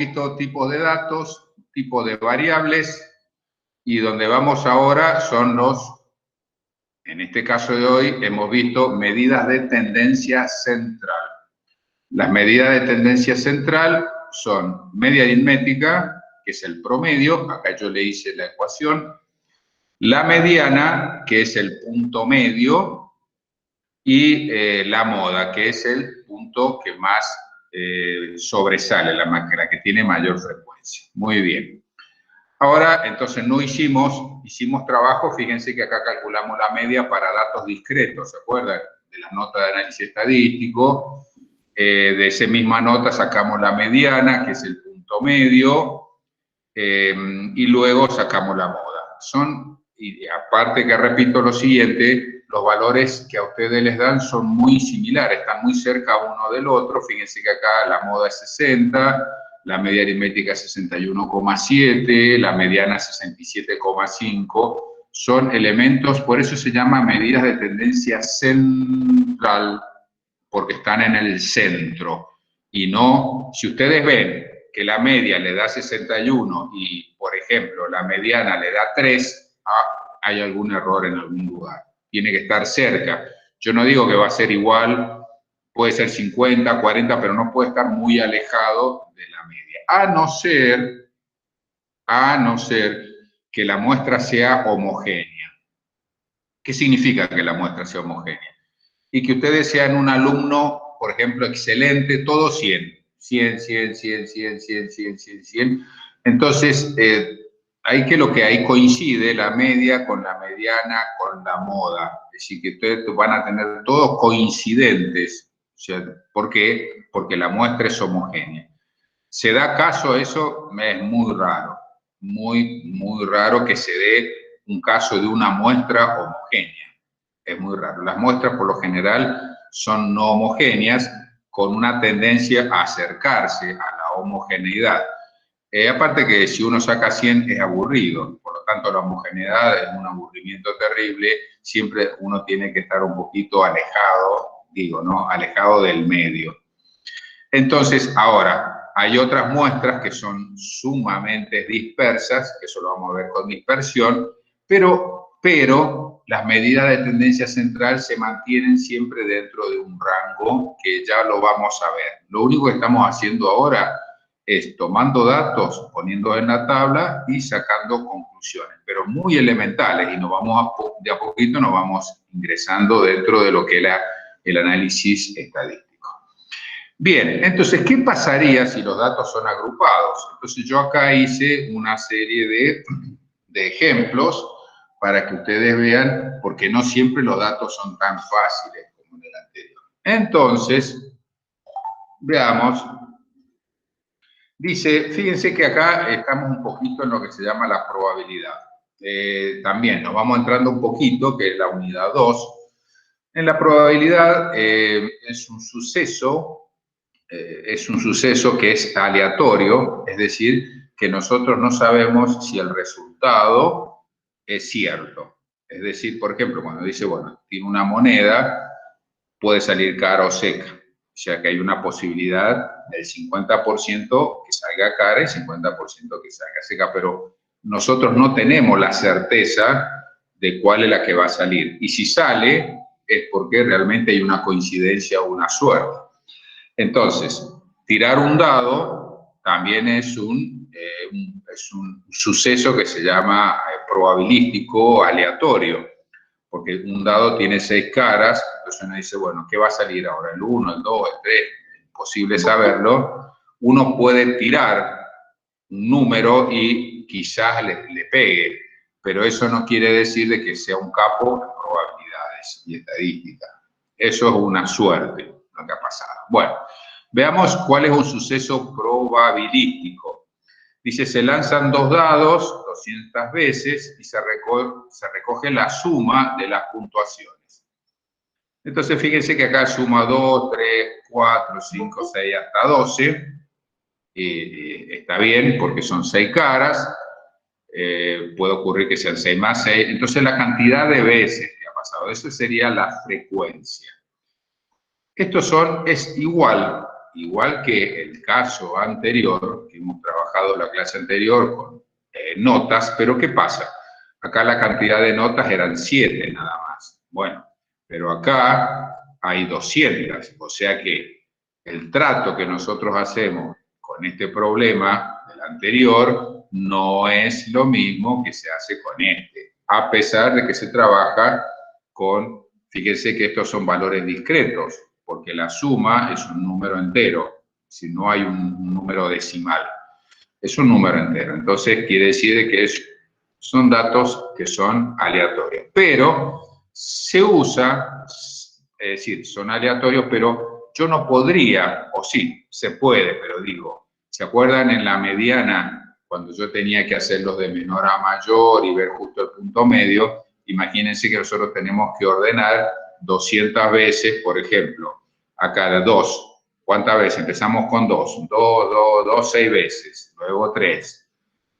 visto tipos de datos, tipos de variables, y donde vamos ahora son en este caso de hoy, hemos visto medidas de tendencia central. Las medidas de tendencia central son media aritmética, que es el promedio, acá yo le hice la ecuación, la mediana, que es el punto medio, y la moda, que es el punto que más sobresale, la que tiene mayor frecuencia. Muy bien. Ahora, entonces, no hicimos trabajo, fíjense que acá calculamos la media para datos discretos, ¿se acuerdan? De la nota de análisis estadístico, de esa misma nota sacamos la mediana, que es el punto medio, y luego sacamos la moda. Y aparte que repito lo siguiente, los valores que a ustedes les dan son muy similares, están muy cerca uno del otro, fíjense que acá la moda es 60, la media aritmética es 61,7, la mediana 67,5, son elementos, por eso se llama medidas de tendencia central, porque están en el centro, y no, si ustedes ven que la media le da 61 y, por ejemplo, la mediana le da 3, hay algún error en algún lugar, tiene que estar cerca. Yo no digo que va a ser igual, puede ser 50, 40, pero no puede estar muy alejado de la media. A no ser que la muestra sea homogénea. ¿Qué significa que la muestra sea homogénea? Y que ustedes sean un alumno, por ejemplo, excelente, todo 100. 100, 100, 100, 100, 100, 100, 100, 100. Entonces, lo que ahí coincide, la media con la mediana, con la moda. Es decir, que ustedes van a tener todos coincidentes. O sea, ¿por qué? Porque la muestra es homogénea. ¿Se da caso eso? Es muy raro. Muy, muy raro que se dé un caso de una muestra homogénea. Es muy raro. Las muestras, por lo general, son no homogéneas, con una tendencia a acercarse a la homogeneidad. Aparte que si uno saca 100 es aburrido, por lo tanto la homogeneidad es un aburrimiento terrible, siempre uno tiene que estar un poquito alejado, alejado del medio. Entonces, ahora, hay otras muestras que son sumamente dispersas, que eso lo vamos a ver con dispersión, pero las medidas de tendencia central se mantienen siempre dentro de un rango que ya lo vamos a ver. Lo único que estamos haciendo ahora es tomando datos, poniendo en la tabla y sacando conclusiones, pero muy elementales, y de a poquito nos vamos ingresando dentro de lo que es el análisis estadístico. Bien, entonces, ¿qué pasaría si los datos son agrupados? Entonces, yo acá hice una serie de ejemplos para que ustedes vean, porque no siempre los datos son tan fáciles como en el anterior. Entonces, veamos. Dice, fíjense que acá estamos un poquito en lo que se llama la probabilidad. También nos vamos entrando un poquito, que es la unidad 2. En la probabilidad es un suceso que es aleatorio, es decir, que nosotros no sabemos si el resultado es cierto. Es decir, por ejemplo, cuando dice, bueno, tiene una moneda, puede salir cara o seca. O sea que hay una posibilidad del 50% que salga cara y 50% que salga seca, pero nosotros no tenemos la certeza de cuál es la que va a salir. Y si sale, es porque realmente hay una coincidencia o una suerte. Entonces, tirar un dado también es un suceso que se llama probabilístico aleatorio, porque un dado tiene 6 caras, entonces uno dice, bueno, ¿qué va a salir ahora? ¿El 1, el 2, el 3? Es imposible saberlo. Uno puede tirar un número y quizás le pegue, pero eso no quiere decir de que sea un capo en probabilidades y estadística. Eso es una suerte, lo que ha pasado. Bueno, veamos cuál es un suceso probabilístico. Dice, se lanzan 2 dados 200 veces y se recoge la suma de las puntuaciones. Entonces, fíjense que acá suma 2, 3, 4, 5, 6, hasta 12. Está bien porque son 6 caras. Puede ocurrir que sean 6 más 6. Entonces, la cantidad de veces que ha pasado, eso sería la frecuencia. Es igual igual que el caso anterior, que hemos trabajado la clase anterior con notas, pero ¿qué pasa? Acá la cantidad de notas eran 7 nada más. Bueno, pero acá hay 200, o sea que el trato que nosotros hacemos con este problema del anterior no es lo mismo que se hace con este, a pesar de que se trabaja con, fíjense que estos son valores discretos, porque la suma es un número entero, si no hay un número decimal, es un número entero. Entonces quiere decir que son datos que son aleatorios, pero se usa, es decir, son aleatorios, pero yo no podría, o sí, se puede, pero digo, ¿se acuerdan en la mediana, cuando yo tenía que hacerlos de menor a mayor y ver justo el punto medio? Imagínense que nosotros tenemos que ordenar 200 veces, por ejemplo, acá de 2. ¿Cuántas veces? Empezamos con 2. 2, 6 veces, luego 3.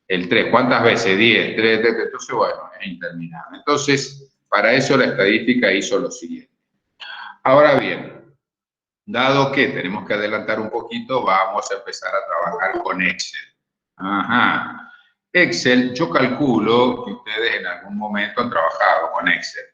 El 3, ¿cuántas veces? 10, 3, entonces, bueno, es interminable. Entonces, para eso la estadística hizo lo siguiente. Ahora bien, dado que tenemos que adelantar un poquito, vamos a empezar a trabajar con Excel. Ajá. Excel, yo calculo que ustedes en algún momento han trabajado con Excel.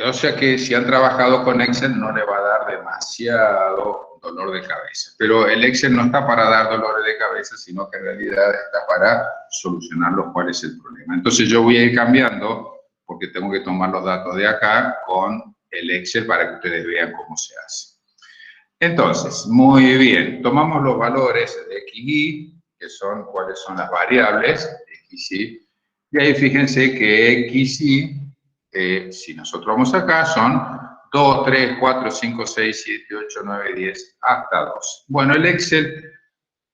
O sea que si han trabajado con Excel no le va a dar demasiado dolor de cabeza. Pero el Excel no está para dar dolores de cabeza, sino que en realidad está para solucionar cuál es el problema. Entonces yo voy a ir cambiando, porque tengo que tomar los datos de acá con el Excel para que ustedes vean cómo se hace. Entonces, muy bien, tomamos los valores de x, y, que son cuáles son las variables, x, y ahí fíjense que x, y, si nosotros vamos acá, son 2, 3, 4, 5, 6, 7, 8, 9, 10, hasta 12. Bueno, el Excel,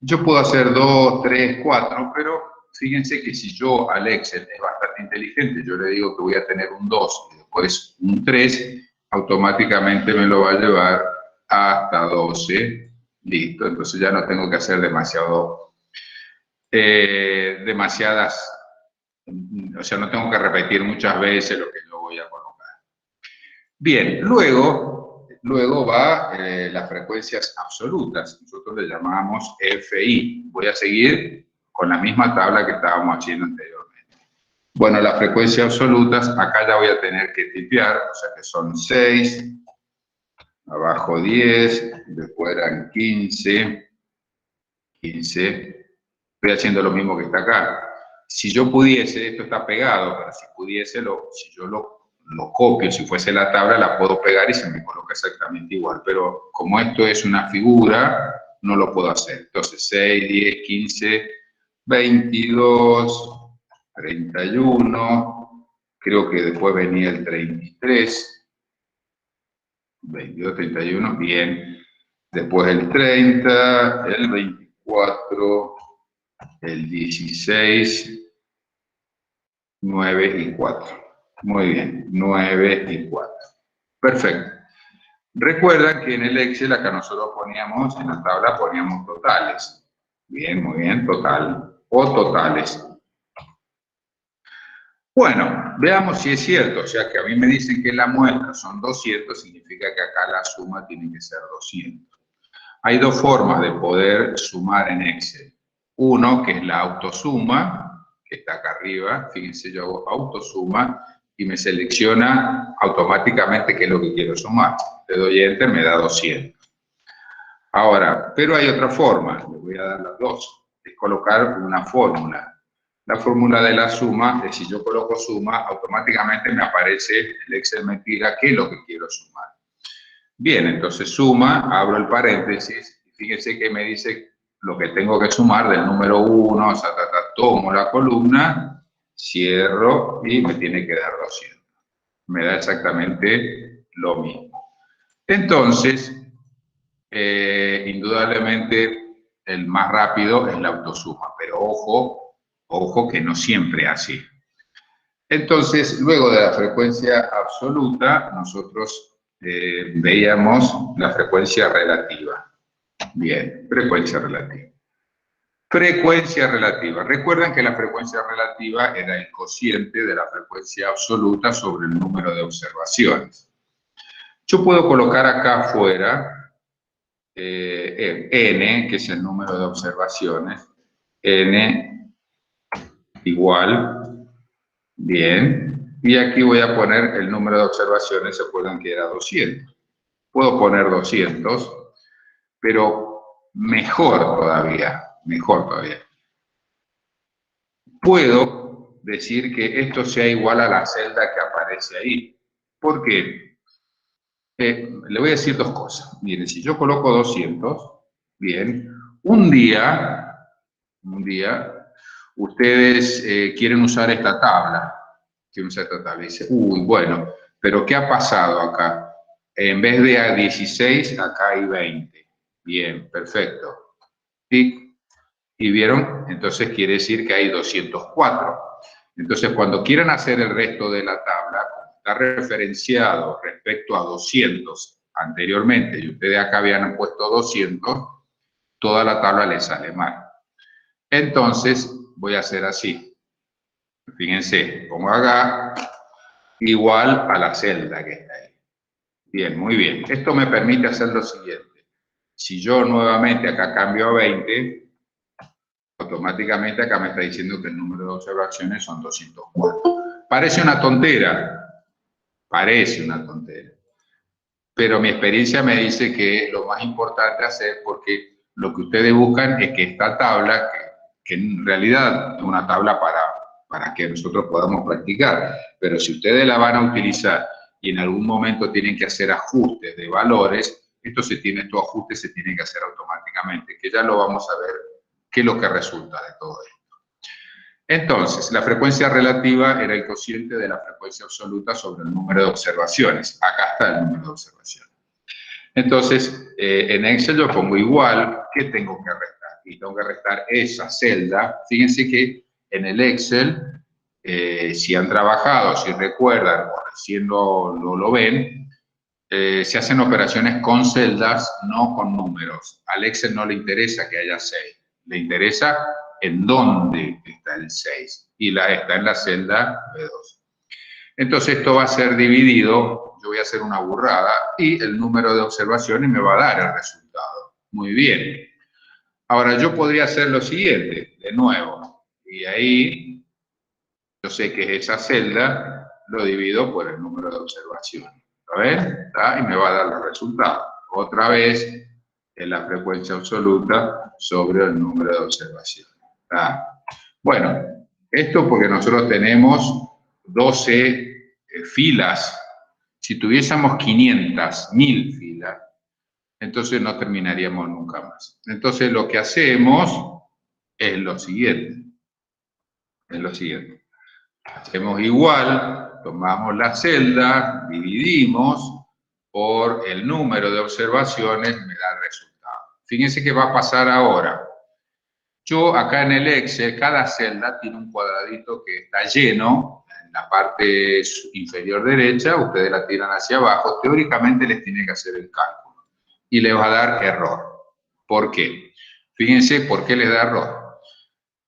yo puedo hacer 2, 3, 4, pero fíjense que si yo al Excel es bastante inteligente, yo le digo que voy a tener un 2 y después un 3, automáticamente me lo va a llevar hasta 12, listo, entonces ya no tengo que hacer demasiadas, o sea, no tengo que repetir muchas veces lo que yo voy a colocar. Bien, luego va las frecuencias absolutas, nosotros le llamamos FI. Voy a seguir con la misma tabla que estábamos haciendo anteriormente. Bueno, las frecuencias absolutas, acá ya voy a tener que tipear, o sea que son 6, abajo 10, después eran 15, estoy haciendo lo mismo que está acá. Si yo pudiese, esto está pegado, pero si pudiese, si yo lo copio, si fuese la tabla, la puedo pegar y se me coloca exactamente igual, pero como esto es una figura, no lo puedo hacer. Entonces 6, 10, 15, 22, 31, creo que después venía el 33, 22, 31, bien. Después el 30, el 24, el 16, 9 y 4. Muy bien, 9 y 4. Perfecto. Recuerdan que en el Excel acá nosotros poníamos, en la tabla poníamos totales. Bien, muy bien, total o totales. Bueno, veamos si es cierto, o sea que a mí me dicen que la muestra son 200, significa que acá la suma tiene que ser 200. Hay dos formas de poder sumar en Excel. Uno, que es la autosuma, que está acá arriba. Fíjense, yo hago autosuma y me selecciona automáticamente qué es lo que quiero sumar. Le doy Enter, me da 200. Ahora, pero hay otra forma, le voy a dar las dos, es colocar una fórmula. La fórmula de la suma es si yo coloco suma, automáticamente me aparece el Excel, me tira qué es lo que quiero sumar. Bien, entonces suma, abro el paréntesis, y fíjense que me dice lo que tengo que sumar del número 1, tomo la columna, cierro y me tiene que dar 200. Me da exactamente lo mismo. Entonces, indudablemente el más rápido es la autosuma, pero ojo que no siempre es así. Entonces, luego de la frecuencia absoluta, nosotros veíamos la frecuencia relativa. Bien, frecuencia relativa. Frecuencia relativa. Recuerden que la frecuencia relativa era el cociente de la frecuencia absoluta sobre el número de observaciones. Yo puedo colocar acá afuera n, que es el número de observaciones, n igual, bien, y aquí voy a poner el número de observaciones, se acuerdan que era 200. Puedo poner 200, pero mejor todavía. Puedo decir que esto sea igual a la celda que aparece ahí. ¿Por qué? Le voy a decir dos cosas. Miren, si yo coloco 200, bien, un día, ustedes quieren usar esta tabla. Y dice, uy, bueno, pero ¿qué ha pasado acá? En vez de a 16, acá hay 20. Bien, perfecto. Tic. ¿Y vieron? Entonces quiere decir que hay 204. Entonces, cuando quieran hacer el resto de la tabla, está referenciado respecto a 200 anteriormente, y ustedes acá habían puesto 200, toda la tabla les sale mal. Entonces, voy a hacer así. Fíjense, pongo acá igual a la celda que está ahí. Bien, muy bien. Esto me permite hacer lo siguiente. Si yo nuevamente acá cambio a 20, automáticamente acá me está diciendo que el número de observaciones son 204. Parece una tontera, pero mi experiencia me dice que es lo más importante hacer, porque lo que ustedes buscan es que esta tabla, que en realidad es una tabla para que nosotros podamos practicar, pero si ustedes la van a utilizar y en algún momento tienen que hacer ajustes de valores, estos ajustes se tienen que hacer automáticamente, que ya lo vamos a ver qué es lo que resulta de todo esto. Entonces, la frecuencia relativa era el cociente de la frecuencia absoluta sobre el número de observaciones. Acá está el número de observaciones. Entonces, en Excel yo pongo igual, ¿qué tengo que restar? Y tengo que restar esa celda. Fíjense que en el Excel, si han trabajado, si recuerdan o recién lo ven, se hacen operaciones con celdas, no con números. Al Excel no le interesa que haya 6, le interesa en dónde está el 6, y está en la celda B2. Entonces esto va a ser dividido, yo voy a hacer una burrada, y el número de observaciones me va a dar el resultado. Muy bien. Ahora yo podría hacer lo siguiente, de nuevo, y ahí yo sé que es esa celda, lo divido por el número de observaciones. ¿Lo ven? Y me va a dar el resultado. Otra vez es la frecuencia absoluta sobre el número de observaciones. Bueno, esto porque nosotros tenemos 12 filas. Si tuviésemos 500, 1000 filas, entonces no terminaríamos nunca más. Entonces lo que hacemos es lo siguiente. Hacemos igual, tomamos la celda, dividimos por el número de observaciones, me da el resultado. Fíjense qué va a pasar ahora. Yo acá en el Excel, cada celda tiene un cuadradito que está lleno, en la parte inferior derecha, ustedes la tiran hacia abajo, teóricamente les tiene que hacer el cálculo y les va a dar error. ¿Por qué? Fíjense por qué les da error.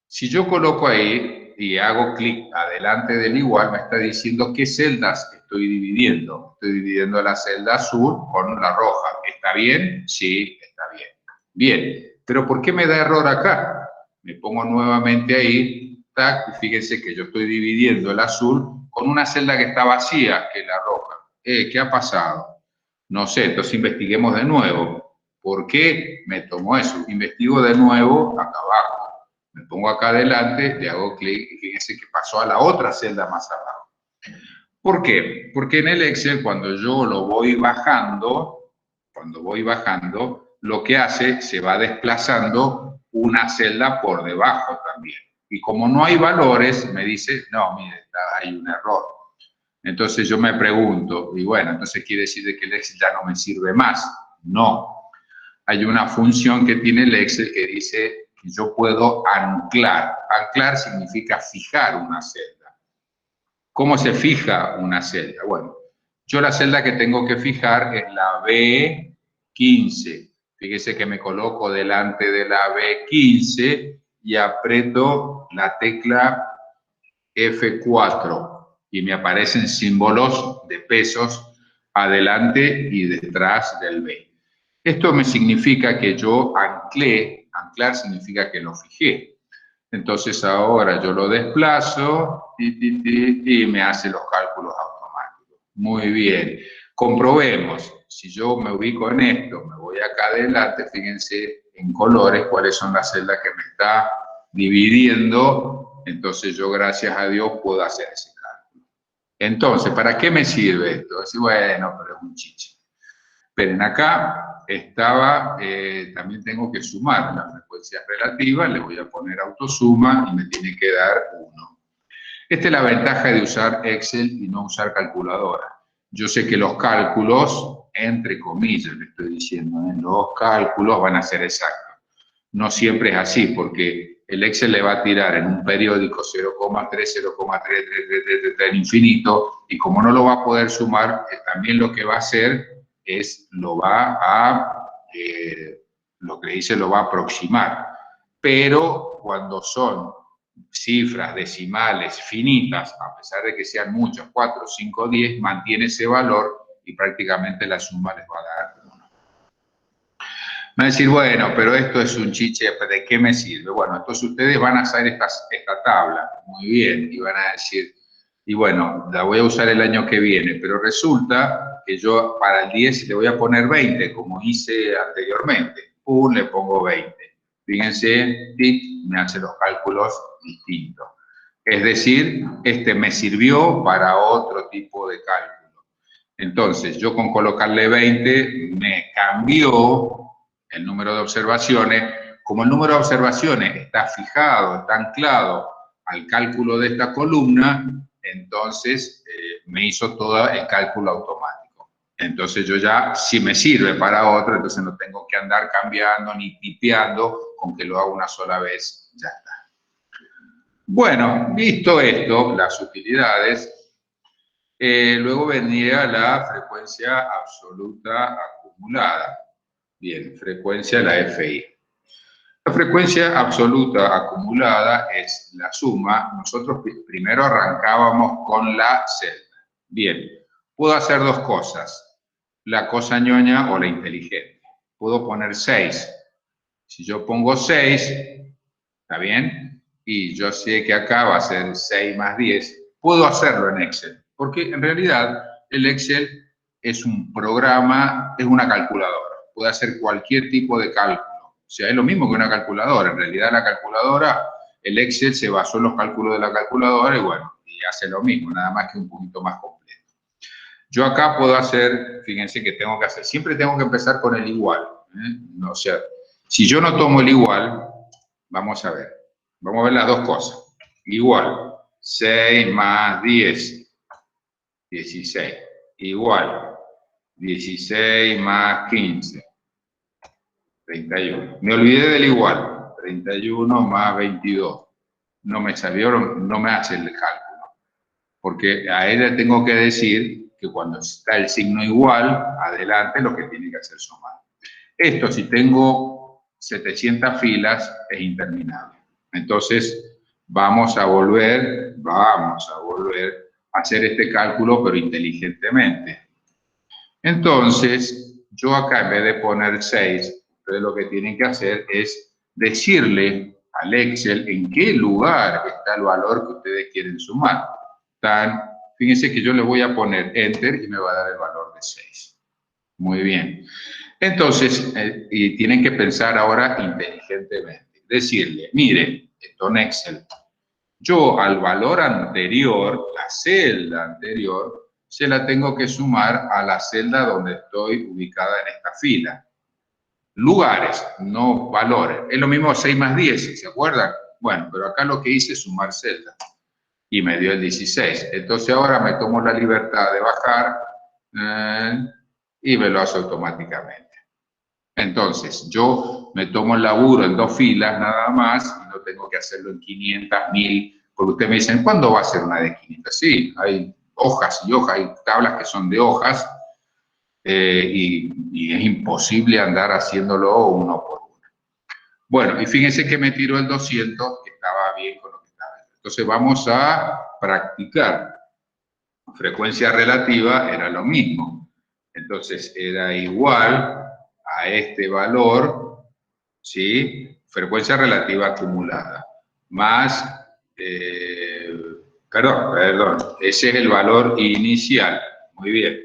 Si yo coloco ahí y hago clic adelante del igual, me está diciendo qué celdas estoy dividiendo. Estoy dividiendo la celda azul con la roja. ¿Está bien? Sí, está bien. Bien, pero ¿por qué me da error acá? Me pongo nuevamente ahí, tac, y fíjense que yo estoy dividiendo el azul con una celda que está vacía, que es la roja. ¿Qué ha pasado? No sé, entonces investiguemos de nuevo. ¿Por qué me tomó eso? Investigo de nuevo acá abajo. Me pongo acá adelante, le hago clic y fíjense que pasó a la otra celda más abajo. ¿Por qué? Porque en el Excel, cuando yo lo voy bajando, lo que hace, se va desplazando una celda por debajo también. Y como no hay valores, me dice, no, mire, hay un error. Entonces yo me pregunto, y bueno, entonces quiere decir que el Excel ya no me sirve más. No. Hay una función que tiene el Excel que dice que yo puedo anclar. Anclar significa fijar una celda. ¿Cómo se fija una celda? Bueno, yo la celda que tengo que fijar es la B15. Fíjese que me coloco delante de la B15 y aprieto la tecla F4 y me aparecen símbolos de pesos adelante y detrás del B. Esto me significa que yo anclé, anclar significa que lo fijé. Entonces ahora yo lo desplazo y me hace los cálculos automáticos. Muy bien. Comprobemos. Si yo me ubico en esto, me voy acá adelante, fíjense en colores cuáles son las celdas que me está dividiendo. Entonces yo, gracias a Dios, puedo hacer ese cálculo. Entonces, ¿para qué me sirve esto? Decir, bueno, pero es un chiche. Esperen, acá estaba, también tengo que sumar las frecuencias relativas, le voy a poner autosuma y me tiene que dar 1. Esta es la ventaja de usar Excel y no usar calculadora. Yo sé que los cálculos, entre comillas le estoy diciendo, los cálculos van a ser exactos. No siempre es así, porque el Excel le va a tirar en un periódico 0,3 en infinito, y como no lo va a poder sumar, también lo que va a hacer es lo que dice lo va a aproximar. Pero cuando son cifras decimales finitas, a pesar de que sean muchos, 4, 5, 10, mantiene ese valor y prácticamente la suma les va a dar 1. Va a decir, bueno, pero esto es un chiche, ¿de qué me sirve? Bueno, entonces ustedes van a hacer esta tabla, muy bien, y van a decir, y bueno, la voy a usar el año que viene, pero resulta que yo para el 10 le voy a poner 20, como hice anteriormente. Le pongo 20. Fíjense, me hace los cálculos distintos. Es decir, este me sirvió para otro tipo de cálculo. Entonces, yo con colocarle 20 me cambió el número de observaciones. Como el número de observaciones está fijado, está anclado al cálculo de esta columna, entonces me hizo todo el cálculo automático. Entonces yo ya, si me sirve para otro, entonces no tengo que andar cambiando ni tipeando, con que lo haga una sola vez, ya está. Bueno, visto esto, las utilidades, luego vendría la frecuencia absoluta acumulada. Bien, frecuencia, la FI. La frecuencia absoluta acumulada es la suma. Nosotros primero arrancábamos con la celda. Bien, puedo hacer dos cosas, la cosa ñoña o la inteligente. Puedo poner 6. Si yo pongo 6, ¿está bien? Y yo sé que acá va a ser 6 más 10. Puedo hacerlo en Excel, porque en realidad el Excel es un programa, es una calculadora. Puede hacer cualquier tipo de cálculo. O sea, es lo mismo que una calculadora. En realidad la calculadora, el Excel se basó en los cálculos de la calculadora y bueno, y hace lo mismo, nada más que un poquito más completo. Yo acá puedo hacer, fíjense que tengo que hacer, siempre tengo que empezar con el igual. O sea, si yo no tomo el igual, vamos a ver las dos cosas. Igual, 6 más 10, 16. Igual, 16 más 15, 31. Me olvidé del igual, 31 más 22. No me salió, no me hace el cálculo. Porque a él le tengo que decir que cuando está el signo igual, adelante lo que tiene que hacer sumar. Esto, si tengo 700 filas, es interminable. Entonces, vamos a volver a hacer este cálculo, pero inteligentemente. Entonces, yo acá en vez de poner 6, ustedes lo que tienen que hacer es decirle al Excel en qué lugar está el valor que ustedes quieren sumar. Fíjense que yo le voy a poner Enter y me va a dar el valor de 6. Muy bien. Entonces, y tienen que pensar ahora inteligentemente. Decirle, mire, esto en Excel, yo al valor anterior, la celda anterior, se la tengo que sumar a la celda donde estoy ubicada en esta fila. Lugares, no valores. Es lo mismo 6 más 10, ¿se acuerdan? Bueno, pero acá lo que hice es sumar celdas. Y me dio el 16. Entonces ahora me tomo la libertad de bajar y me lo hace automáticamente. Entonces, yo me tomo el laburo en 2 filas nada más y no tengo que hacerlo en 500, 1000, porque ustedes me dicen, ¿cuándo va a ser una de 500? Sí, hay hojas y hojas, hay tablas que son de hojas y es imposible andar haciéndolo uno por uno. Bueno, y fíjense que me tiró el 200, que estaba bien con lo que estaba. Entonces vamos a practicar. Frecuencia relativa era lo mismo. Entonces era igual a este valor, ¿sí? Frecuencia relativa acumulada, más, perdón, ese es el valor inicial. Muy bien.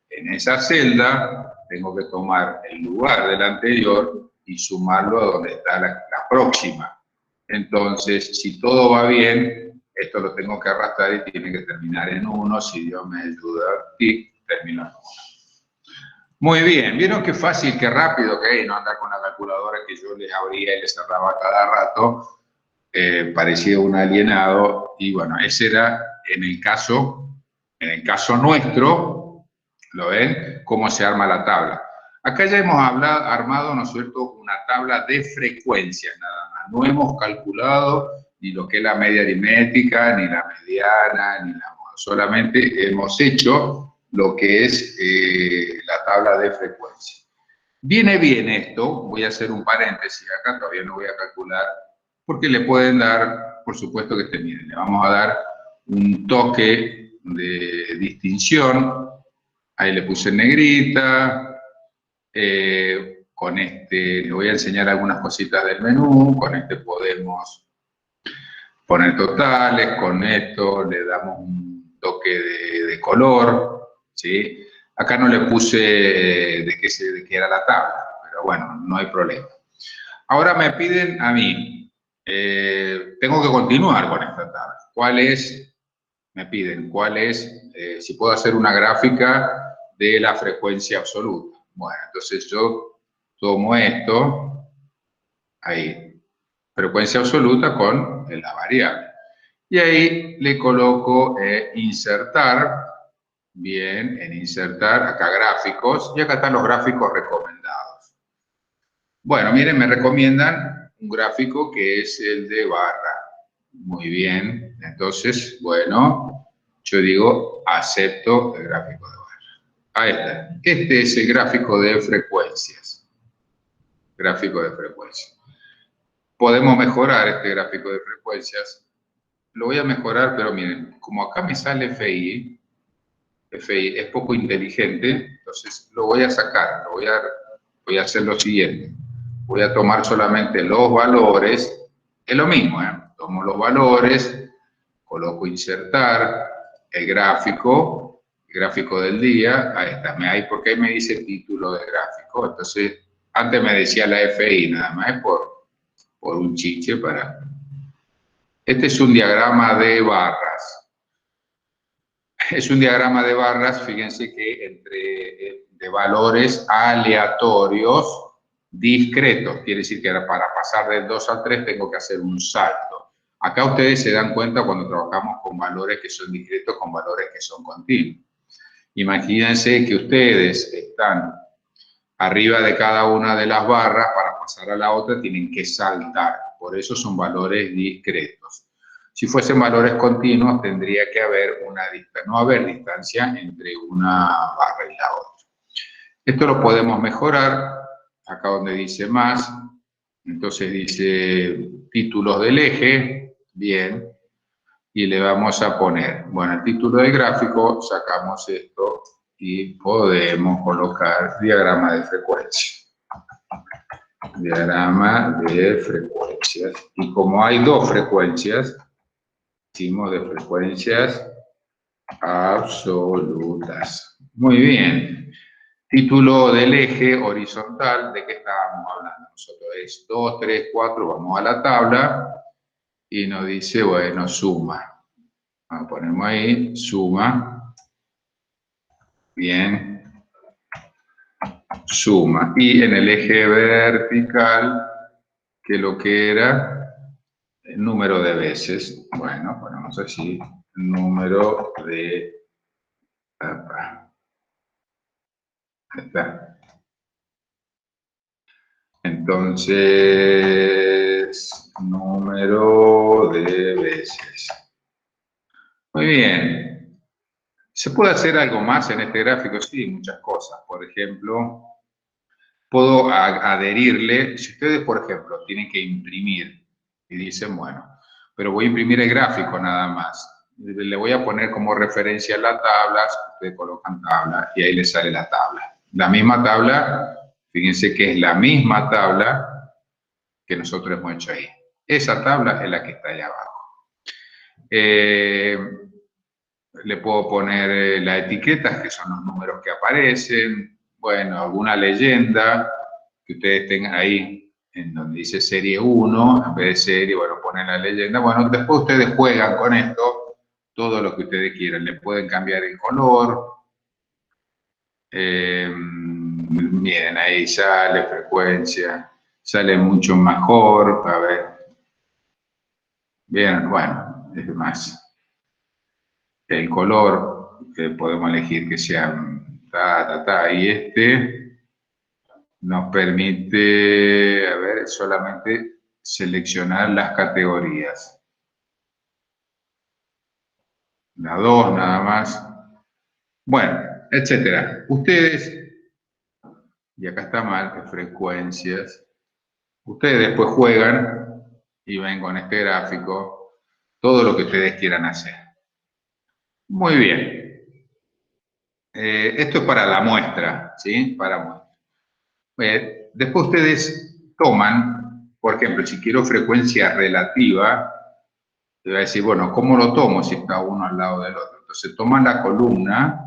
En esa celda tengo que tomar el lugar del anterior y sumarlo a donde está la próxima. Entonces, si todo va bien, esto lo tengo que arrastrar y tiene que terminar en 1, si Dios me ayuda, y termino en 1. Muy bien, vieron qué fácil, qué rápido que hay, no andar con la calculadora que yo les abría y les cerraba cada rato, parecía un alienado, y bueno, ese era en el caso nuestro, ¿lo ven? Cómo se arma la tabla. Acá ya hemos armado, ¿no es cierto?, una tabla de frecuencias nada más. No hemos calculado ni lo que es la media aritmética, ni la mediana, ni la moda. Solamente hemos hecho lo que es la tabla de frecuencia. Viene bien esto, voy a hacer un paréntesis acá, todavía no voy a calcular, porque le pueden dar, por supuesto que esté bien, le vamos a dar un toque de distinción, ahí le puse en negrita, con este le voy a enseñar algunas cositas del menú, con este podemos poner totales, con esto le damos un toque de color, ¿sí? Acá no le puse de qué era la tabla, pero bueno, no hay problema. Ahora me piden a mí, tengo que continuar con esta tabla. ¿Cuál es? Me piden, ¿cuál es? Si puedo hacer una gráfica de la frecuencia absoluta. Bueno, entonces yo tomo esto, ahí, frecuencia absoluta con la variable. Y ahí le coloco insertar, bien, en insertar, acá gráficos, y acá están los gráficos recomendados. Bueno, miren, me recomiendan un gráfico que es el de barra. Muy bien, entonces, bueno, yo digo, acepto el gráfico de barra. Ahí está. Este es el gráfico de frecuencias. Gráfico de frecuencias. Podemos mejorar este gráfico de frecuencias. Lo voy a mejorar, pero miren, como acá me sale FI es poco inteligente, entonces lo voy a sacar, voy a hacer lo siguiente. Voy a tomar solamente los valores, es lo mismo, tomo los valores, coloco insertar, el gráfico del día, ahí está, porque ahí me dice título de gráfico, entonces antes me decía la FI nada más, por un chiche para... Este es un diagrama de barras. Es un diagrama de barras, fíjense que de valores aleatorios discretos, quiere decir que para pasar del 2 al 3 tengo que hacer un salto. Acá ustedes se dan cuenta cuando trabajamos con valores que son discretos con valores que son continuos. Imagínense que ustedes están arriba de cada una de las barras, para pasar a la otra tienen que saltar, por eso son valores discretos. Si fuesen valores continuos, tendría que haber no haber distancia entre una barra y la otra. Esto lo podemos mejorar, acá donde dice más, entonces dice títulos del eje, bien, y le vamos a poner, bueno, el título del gráfico, sacamos esto y podemos colocar diagrama de frecuencia. Diagrama de frecuencias. Y como hay dos frecuencias, decimos de frecuencias absolutas. Muy bien. Título del eje horizontal, ¿de qué estábamos hablando nosotros? Es 2, 3, 4, vamos a la tabla y nos dice, bueno, suma. Ponemos ahí, suma. Bien. Suma. Y en el eje vertical, que lo que era el número de veces. Bueno, ponemos así, número de... Ahí está. Entonces, número de veces. Muy bien. ¿Se puede hacer algo más en este gráfico? Sí, muchas cosas. Por ejemplo, puedo adherirle, si ustedes, por ejemplo, tienen que imprimir y dicen, bueno, pero voy a imprimir el gráfico nada más. Le voy a poner como referencia la tabla, ustedes colocan tabla y ahí les sale la tabla. La misma tabla, fíjense que es la misma tabla que nosotros hemos hecho ahí. Esa tabla es la que está ahí abajo. Le puedo poner las etiquetas, que son los números que aparecen, bueno, alguna leyenda que ustedes tengan ahí, en donde dice serie 1, en vez de serie, bueno, ponen la leyenda. Bueno, después ustedes juegan con esto, todo lo que ustedes quieran. Le pueden cambiar el color. Miren, ahí sale frecuencia, sale mucho mejor. A ver. Bien, bueno, es más. El color que podemos elegir que sea y este nos permite, a ver, solamente seleccionar las categorías. La 2 nada más. Bueno, etcétera. Ustedes, y acá está mal, que frecuencias. Ustedes después juegan y ven con este gráfico todo lo que ustedes quieran hacer. Muy bien. Esto es para la muestra, ¿sí? Para muestra. Después ustedes toman, por ejemplo, si quiero frecuencia relativa, te voy a decir, bueno, ¿cómo lo tomo si está uno al lado del otro? Entonces toman la columna,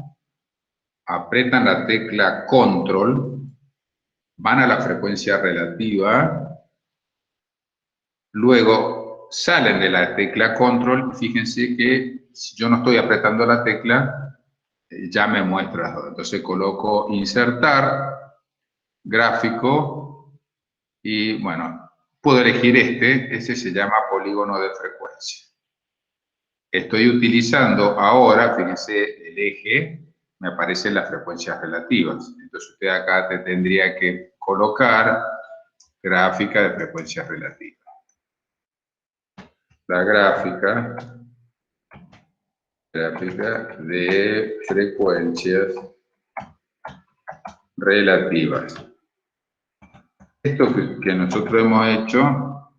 apretan la tecla control, van a la frecuencia relativa, luego salen de la tecla control, fíjense que si yo no estoy apretando la tecla, ya me muestra las dos. Entonces coloco insertar, gráfico, y bueno, puedo elegir ese se llama polígono de frecuencia. Estoy utilizando ahora, fíjense, el eje, me aparecen las frecuencias relativas. Entonces usted acá te tendría que colocar gráfica de frecuencias relativas. La gráfica de frecuencias relativas. Esto que nosotros hemos hecho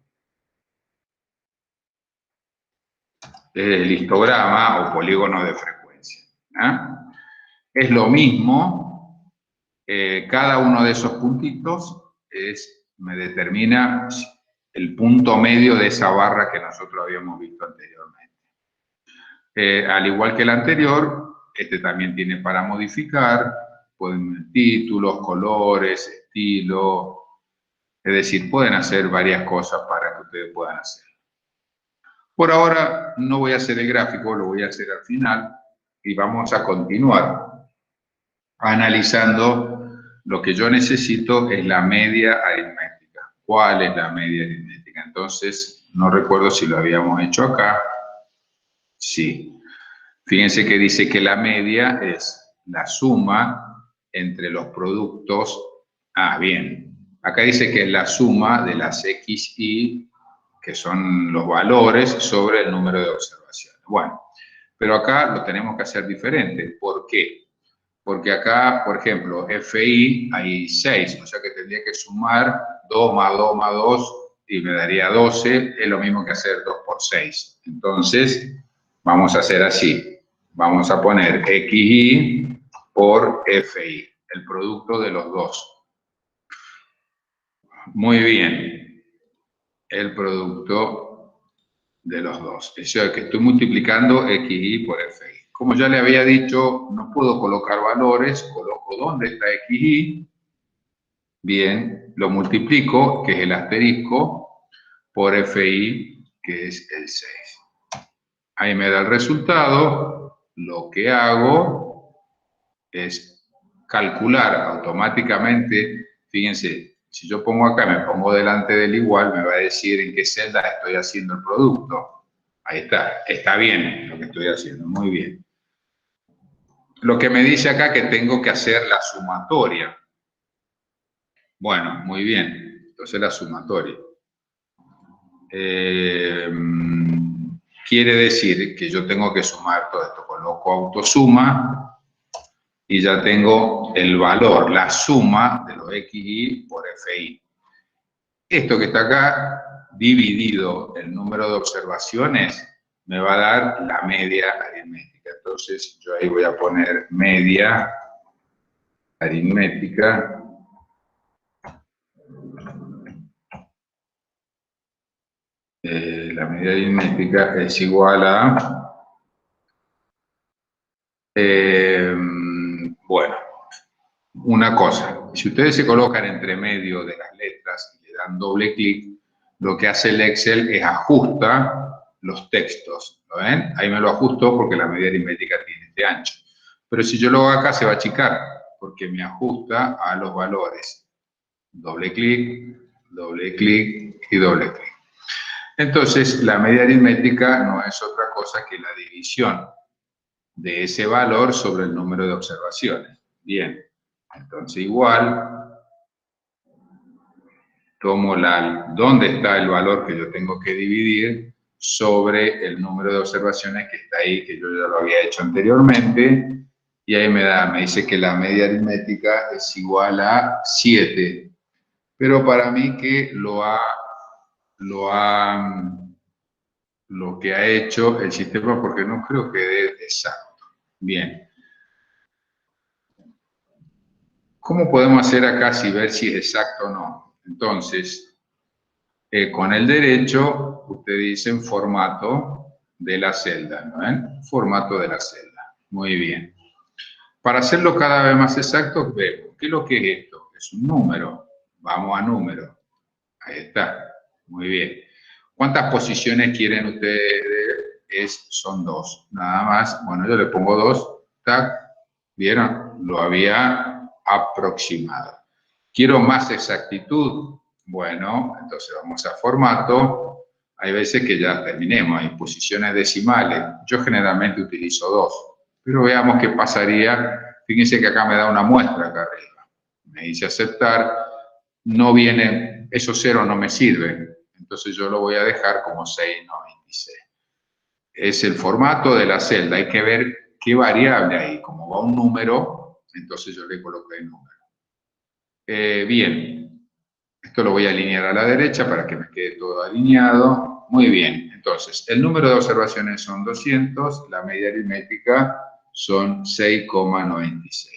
es el histograma o polígono de frecuencia. Es lo mismo, cada uno de esos puntitos me determina el punto medio de esa barra que nosotros habíamos visto anteriormente. Al igual que el anterior, este también tiene para modificar, pueden ver títulos, colores, estilo, es decir, pueden hacer varias cosas para que ustedes puedan hacer. Por ahora no voy a hacer el gráfico, lo voy a hacer al final y vamos a continuar analizando. Lo que yo necesito es la media aritmética. ¿Cuál es la media aritmética? Entonces, no recuerdo si lo habíamos hecho acá. Sí. Fíjense que dice que la media es la suma entre los productos. Bien. Acá dice que es la suma de las XY, que son los valores, sobre el número de observaciones. Bueno, pero acá lo tenemos que hacer diferente. ¿Por qué? Porque acá, por ejemplo, FI hay 6, o sea que tendría que sumar 2 más 2 más 2 y me daría 12, es lo mismo que hacer 2 por 6. Entonces, vamos a hacer así. Vamos a poner XI por FI, el producto de los dos. Muy bien. El producto de los dos. O sea que estoy multiplicando XI por FI. Como ya le había dicho, no puedo colocar valores, coloco dónde está XI. Bien, lo multiplico, que es el asterisco, por FI, que es el 6. Ahí me da el resultado. Lo que hago es calcular automáticamente. Fíjense, si yo pongo acá, me pongo delante del igual, me va a decir en qué celda estoy haciendo el producto. Ahí está, está bien lo que estoy haciendo, muy bien. Lo que me dice acá que tengo que hacer la sumatoria. Bueno, muy bien, entonces la sumatoria. Quiere decir que yo tengo que sumar todo esto. Coloco autosuma y ya tengo el valor, la suma de los XI por FI. Esto que está acá, dividido el número de observaciones, me va a dar la media aritmética. Entonces yo ahí voy a poner media aritmética. La media aritmética es igual a, bueno, una cosa, si ustedes se colocan entre medio de las letras y le dan doble clic, lo que hace el Excel es ajusta los textos, ¿lo ven? Ahí me lo ajusto porque la media aritmética tiene este ancho. Pero si yo lo hago acá se va a achicar, porque me ajusta a los valores. Doble clic y doble clic. Entonces, la media aritmética no es otra cosa que la división de ese valor sobre el número de observaciones. Bien, entonces igual, tomo dónde está el valor que yo tengo que dividir sobre el número de observaciones que está ahí, que yo ya lo había hecho anteriormente, y ahí me dice que la media aritmética es igual a 7. Pero para mí que lo que ha hecho el sistema, porque no creo que dé exacto. Bien. ¿Cómo podemos hacer acá si ver si es exacto o no? Entonces, con el derecho, usted dice en formato de la celda, ¿no ven? Formato de la celda. Muy bien. Para hacerlo cada vez más exacto, vemos. ¿Qué es lo que es esto? Es un número. Vamos a número. Ahí está. Muy bien. ¿Cuántas posiciones quieren ustedes? Son 2. Nada más. Bueno, yo le pongo 2. Tac. ¿Vieron? Lo había aproximado. ¿Quiero más exactitud? Bueno, entonces vamos a formato. Hay veces que ya terminemos. Hay posiciones decimales. Yo generalmente utilizo 2. Pero veamos qué pasaría. Fíjense que acá me da una muestra acá arriba. Me dice aceptar. No viene, esos ceros no me sirven. Entonces yo lo voy a dejar como 6,96. Es el formato de la celda. Hay que ver qué variable hay. Como va un número, entonces yo le coloqué el número. Bien. Esto lo voy a alinear a la derecha para que me quede todo alineado. Muy bien. Entonces, el número de observaciones son 200. La media aritmética son 6,96.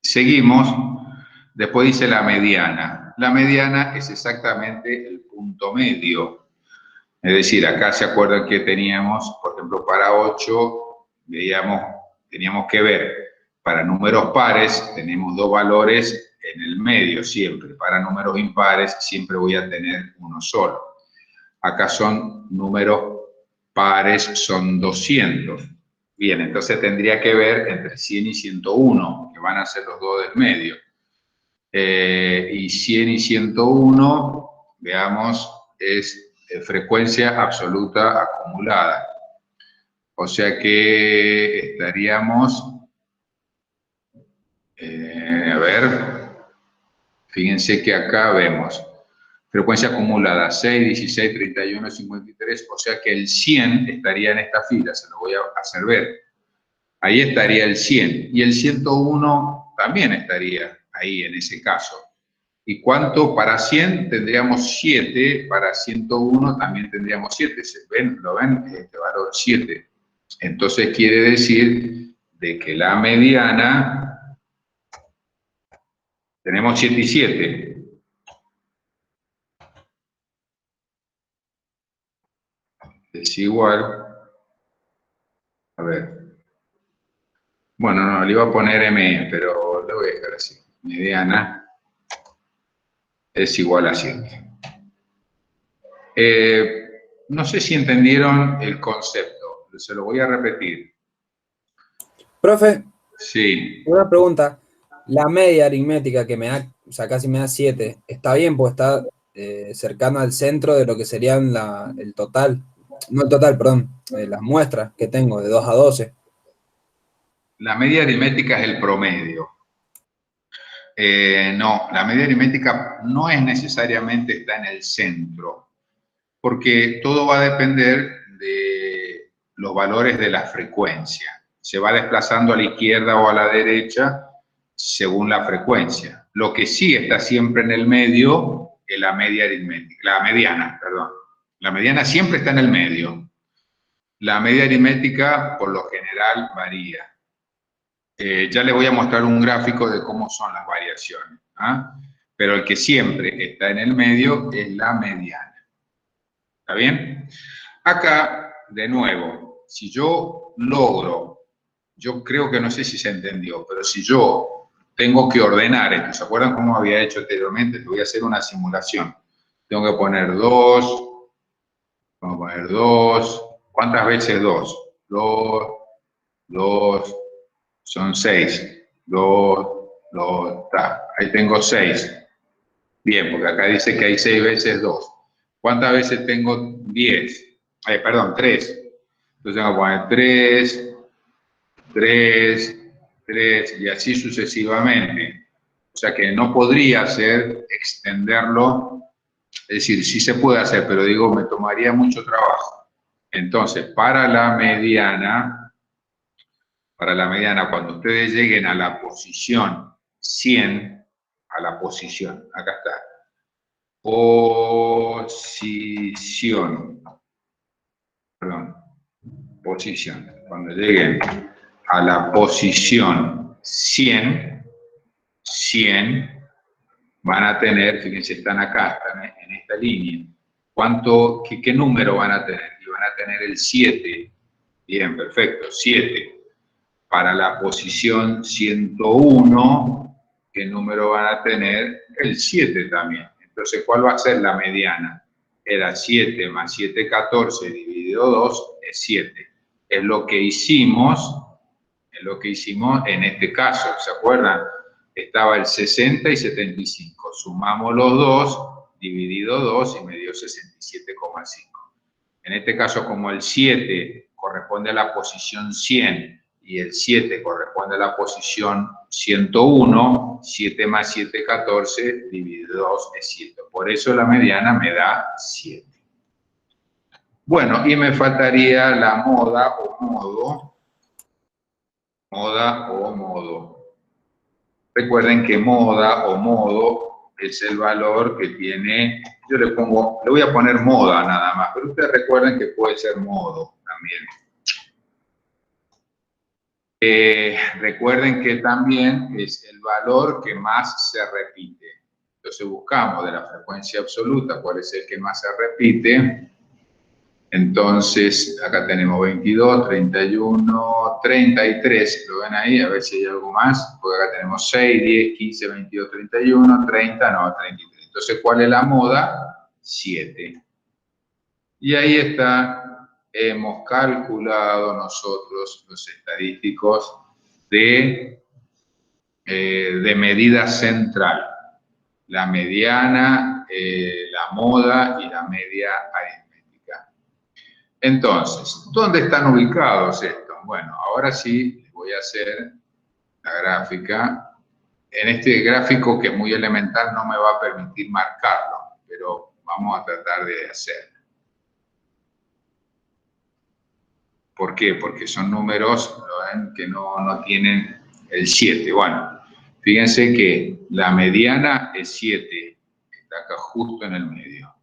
Seguimos. Después dice la mediana. La mediana es exactamente el punto medio. Es decir, acá se acuerdan que teníamos, por ejemplo, para 8, teníamos que ver, para números pares tenemos 2 valores en el medio siempre. Para números impares siempre voy a tener uno solo. Acá son números pares, son 200. Bien, entonces tendría que ver entre 100 y 101, que van a ser los dos del medio. Y 100 y 101, veamos, es frecuencia absoluta acumulada. O sea que estaríamos, a ver, fíjense que acá vemos frecuencia acumulada 6, 16, 31, 53, o sea que el 100 estaría en esta fila, se lo voy a hacer ver. Ahí estaría el 100 y el 101 también estaría ahí en ese caso. ¿Y cuánto para 100? Tendríamos 7, para 101 también tendríamos 7. ¿Lo ven? Este valor 7. Entonces quiere decir de que la mediana, tenemos 7 y 7. Es igual, a ver. Bueno, no, le iba a poner ME, pero lo voy a dejar así. Mediana es igual a 7. No sé si entendieron el concepto, se lo voy a repetir. Profe, sí. Una pregunta. La media aritmética que me da, o sea, casi me da 7, ¿está bien? Pues está cercano al centro de lo que serían el total, no el total, perdón, las muestras que tengo de 2 a 12. La media aritmética es el promedio. No, la media aritmética no es necesariamente está en el centro, porque todo va a depender de los valores de la frecuencia. Se va desplazando a la izquierda o a la derecha según la frecuencia. Lo que sí está siempre en el medio es la media aritmética, la mediana, perdón. La mediana siempre está en el medio. La media aritmética, por lo general, varía. Ya les voy a mostrar un gráfico de cómo son las variaciones. ¿Ah? Pero el que siempre está en el medio es la mediana. ¿Está bien? Acá, de nuevo, si yo logro, yo creo que no sé si se entendió, pero si yo tengo que ordenar esto, ¿se acuerdan cómo había hecho anteriormente? Te voy a hacer una simulación. Tengo que poner 2, vamos a poner 2. ¿Cuántas veces 2? 2, 2, son 6. 2, 2, está. Ahí tengo 6. Bien, porque acá dice que hay 6 veces 2. ¿Cuántas veces tengo 10? Perdón, 3. Entonces vamos a poner 3, 3, 3 y así sucesivamente. O sea que no podría ser extenderlo, es decir, sí se puede hacer, pero digo, me tomaría mucho trabajo. Entonces, para la mediana, cuando ustedes lleguen a la posición 100, a la posición, acá está, posición, perdón, posición. Cuando lleguen a la posición 100, van a tener, fíjense, están acá, están en esta línea. ¿Qué número van a tener? Y van a tener el 7. Bien, perfecto, 7. Para la posición 101, ¿qué número van a tener? El 7 también. Entonces, ¿cuál va a ser la mediana? Era 7 más 7, 14 dividido 2 es 7. Es lo que hicimos en este caso, ¿se acuerdan? Estaba el 60 y 75. Sumamos los dos, dividido 2 y me dio 67,5. En este caso, como el 7 corresponde a la posición 100 y el 7 corresponde a la posición 101, 7 más 7, 14, dividido 2 es 7. Por eso la mediana me da 7. Bueno, y me faltaría la moda o modo. Moda o modo. Recuerden que moda o modo es el valor que tiene, yo le voy a poner moda nada más, pero ustedes recuerden que puede ser modo también. Recuerden que también es el valor que más se repite. Entonces buscamos de la frecuencia absoluta cuál es el que más se repite. Entonces, acá tenemos 22, 31, 33, ¿lo ven ahí? A ver si hay algo más, porque acá tenemos 6, 10, 15, 22, 31, 30, no, 33. Entonces, ¿cuál es la moda? 7. Y ahí está, hemos calculado nosotros los estadísticos de medida central. La mediana, la moda y la media aritmética. Entonces, ¿dónde están ubicados estos? Bueno, ahora sí les voy a hacer la gráfica. En este gráfico, que es muy elemental, no me va a permitir marcarlo, pero vamos a tratar de hacerlo. ¿Por qué? Porque son números, ¿ven?, que no tienen el 7. Bueno, fíjense que la mediana es 7, está acá justo en el medio.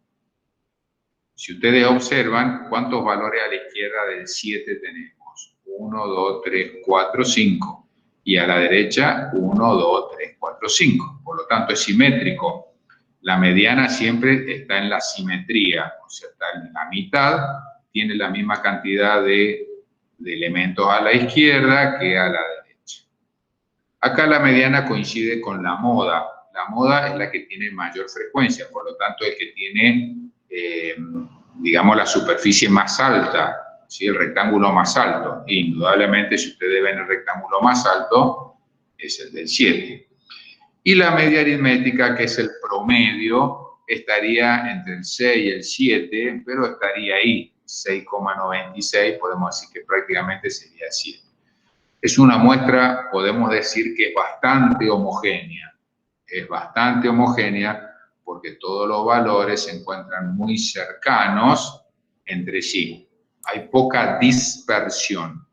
Si ustedes observan, ¿cuántos valores a la izquierda del 7 tenemos? 1, 2, 3, 4, 5. Y a la derecha, 1, 2, 3, 4, 5. Por lo tanto, es simétrico. La mediana siempre está en la simetría, o sea, está en la mitad, tiene la misma cantidad de elementos a la izquierda que a la derecha. Acá la mediana coincide con la moda. La moda es la que tiene mayor frecuencia, por lo tanto, el que tiene, digamos, la superficie más alta, ¿sí?, el rectángulo más alto. Indudablemente, si ustedes ven el rectángulo más alto, es el del 7. Y la media aritmética, que es el promedio, estaría entre el 6 y el 7, pero estaría ahí, 6,96, podemos decir que prácticamente sería 7. Es una muestra, podemos decir que es bastante homogénea. Es bastante homogénea porque todos los valores se encuentran muy cercanos entre sí. Hay poca dispersión.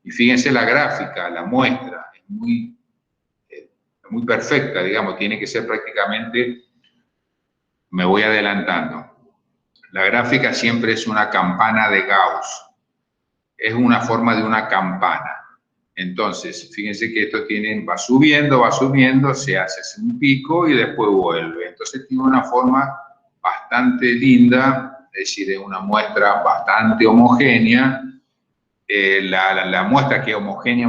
Y fíjense la gráfica, la muestra, es muy perfecta, digamos, tiene que ser prácticamente, me voy adelantando. La gráfica siempre es una campana de Gauss. es una forma de una campana. Entonces, fíjense que esto va subiendo, se hace un pico y después vuelve. Entonces tiene una forma bastante linda, es decir, es una muestra bastante homogénea. La muestra que es homogénea,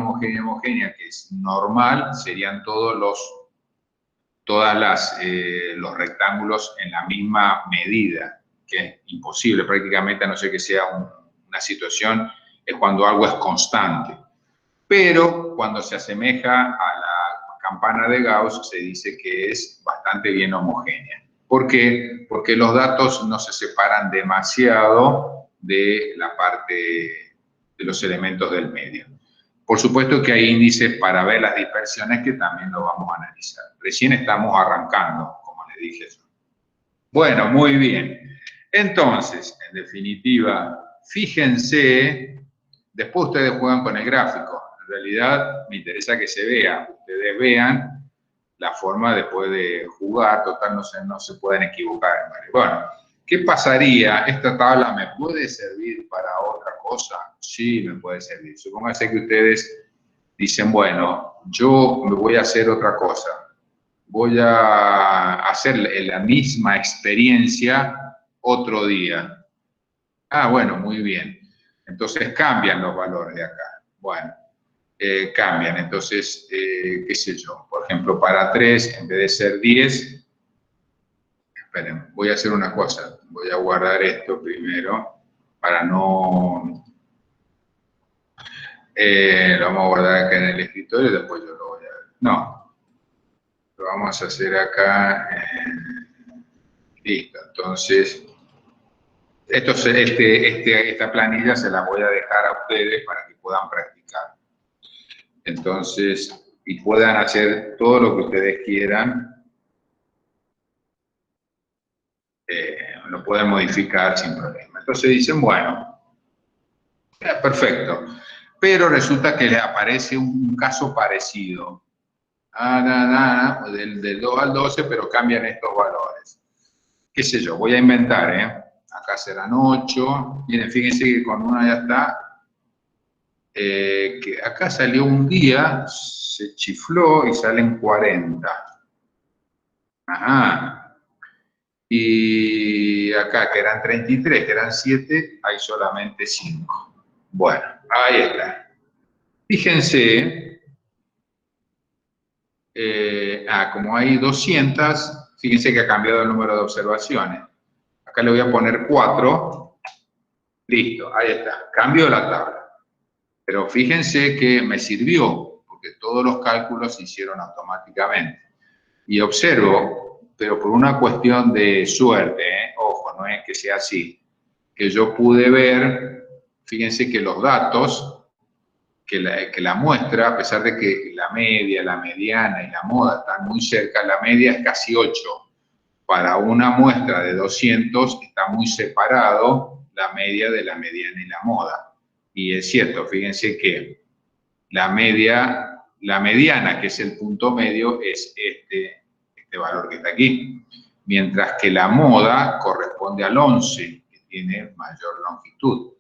que es normal, serían los rectángulos en la misma medida, que es imposible prácticamente, a no ser que sea una situación, es cuando algo es constante. Pero cuando se asemeja a la campana de Gauss, se dice que es bastante bien homogénea. ¿Por qué? Porque los datos no se separan demasiado de la parte de los elementos del medio. Por supuesto que hay índices para ver las dispersiones que también lo vamos a analizar. Recién estamos arrancando, como les dije yo. Bueno, muy bien. Entonces, en definitiva, fíjense, después ustedes juegan con el gráfico. En realidad, me interesa que se vea. Ustedes vean la forma después de jugar. Total, no se pueden equivocar. Bueno, ¿qué pasaría? ¿Esta tabla me puede servir para otra cosa? Sí, me puede servir. Supóngase que ustedes dicen, bueno, yo me voy a hacer otra cosa. Voy a hacer la misma experiencia otro día. Ah, bueno, muy bien. Entonces cambian los valores de acá. Bueno, cambian. Entonces, qué sé yo. Por ejemplo, para 3, en vez de ser 10, esperen, voy a hacer una cosa. Voy a guardar esto primero para no... lo vamos a guardar acá en el escritorio y después yo lo voy a ver. No, lo vamos a hacer acá. Listo, entonces, esta planilla se la voy a dejar a ustedes para que puedan practicar. Entonces, y puedan hacer todo lo que ustedes quieran. Lo pueden modificar sin problema. Entonces dicen, bueno, perfecto. Pero resulta que le aparece un caso parecido. Del 2 al 12, pero cambian estos valores. Qué sé yo, voy a inventar, ¿eh? Acá serán 8. Miren, fíjense que con una ya está. Que acá salió un día, se chifló y salen 40. Ajá. Y acá, que eran 33, que eran 7, hay solamente 5. Bueno, ahí está. Fíjense, como hay 200, fíjense que ha cambiado el número de observaciones. Acá le voy a poner 4. Listo, ahí está. Cambio la tabla. Pero fíjense que me sirvió, porque todos los cálculos se hicieron automáticamente. Y observo, pero por una cuestión de suerte, ojo, no es que sea así, que yo pude ver, fíjense que los datos, que la muestra, a pesar de que la media, la mediana y la moda están muy cerca, la media es casi 8. Para una muestra de 200 está muy separado la media de la mediana y la moda. Y es cierto, fíjense que la mediana, que es el punto medio, es este valor que está aquí. Mientras que la moda corresponde al 11, que tiene mayor longitud.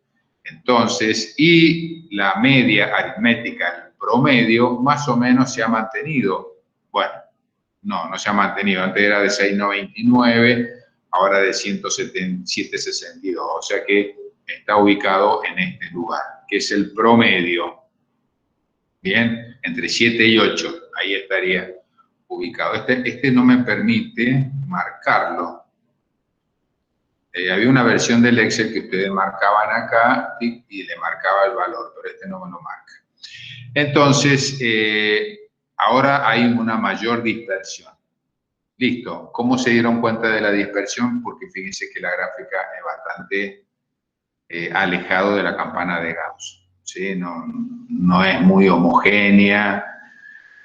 Entonces, y la media aritmética, el promedio, más o menos se ha mantenido. Bueno, no se ha mantenido. Antes era de 6,99, ahora de 107,62. O sea que está ubicado en este lugar, que es el promedio. Bien, entre 7 y 8, ahí estaría ubicado. Este no me permite marcarlo. Había una versión del Excel que ustedes marcaban acá y le marcaba el valor, pero este no me lo marca. Entonces, ahora hay una mayor dispersión. Listo. ¿Cómo se dieron cuenta de la dispersión? Porque fíjense que la gráfica es bastante alejado de la campana de Gauss. ¿Sí? No es muy homogénea.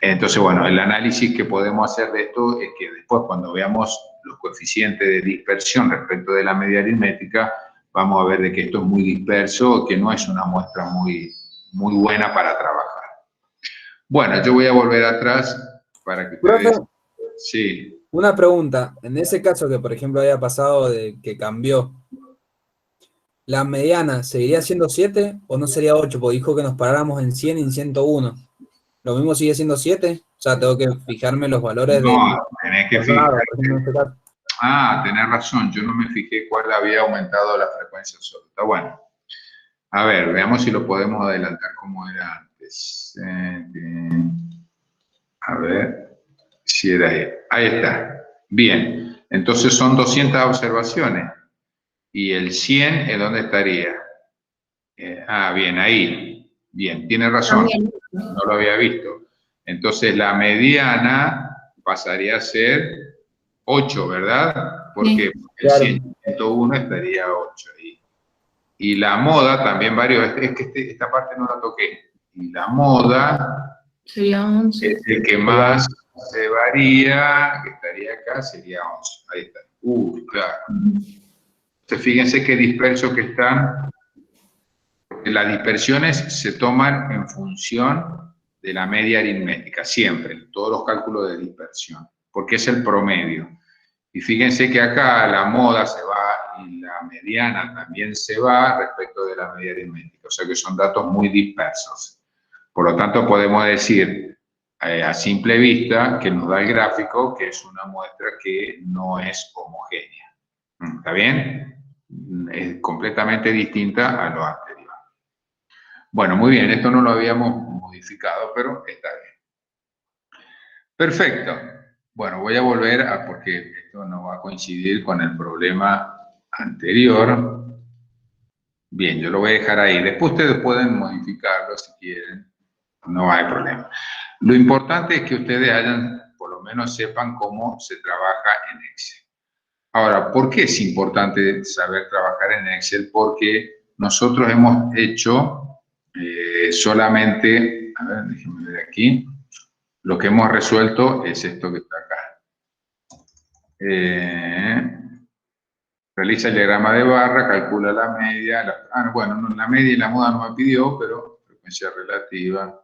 Entonces, bueno, el análisis que podemos hacer de esto es que después, cuando veamos los coeficientes de dispersión respecto de la media aritmética, vamos a ver de que esto es muy disperso, que no es una muestra muy buena para trabajar. Bueno, yo voy a volver atrás para que ustedes... Profe, sí. una pregunta. En ese caso que, por ejemplo, haya pasado de que cambió, ¿La mediana seguiría siendo 7 o no sería 8? Porque dijo que nos paráramos en 100 y en 101. ¿Lo mismo sigue siendo 7? O sea, tengo que fijarme los valores del No, tenés que cerrado, fijar. por ejemplo, en este caso. Ah, tenés razón, yo no me fijé cuál había aumentado la frecuencia absoluta. Bueno, a ver, veamos si lo podemos adelantar como era antes. A ver si era ahí. Ahí está. Bien, entonces son 200 observaciones. ¿Y el 100 en dónde estaría? Bien, ahí. Bien, tiene razón. También. No lo había visto. Entonces la mediana pasaría a ser 8, ¿verdad? Porque el Claro. 101 estaría 8 ahí. Y la moda también varios, es que esta parte no la toqué. Y la moda Sería 11. es el que más se varía, que estaría acá, sería 11. Ahí está. Claro. Entonces fíjense qué dispersos que están. Las dispersiones se toman en función de la media aritmética, siempre, todos los cálculos de dispersión, porque es el promedio. Y fíjense que acá la moda se va y la mediana también se va respecto de la media aritmética, o sea que son datos muy dispersos. Por lo tanto, podemos decir a simple vista que nos da el gráfico que es una muestra que no es homogénea. ¿Está bien? Es completamente distinta a lo anterior. Bueno, muy bien, esto no lo habíamos modificado, pero está bien. Perfecto. Bueno, voy a volver a, porque esto no va a coincidir con el problema anterior. Bien, yo lo voy a dejar ahí. Después ustedes pueden modificarlo si quieren. No hay problema. Lo importante es que ustedes por lo menos sepan cómo se trabaja en Excel. Ahora, ¿por qué es importante saber trabajar en Excel? Porque nosotros hemos hecho solamente, a ver, déjenme ver aquí, lo que hemos resuelto es esto que está acá. Realiza el diagrama de barra, calcula la media, bueno, no, la media y la moda no me pidió, pero frecuencia relativa.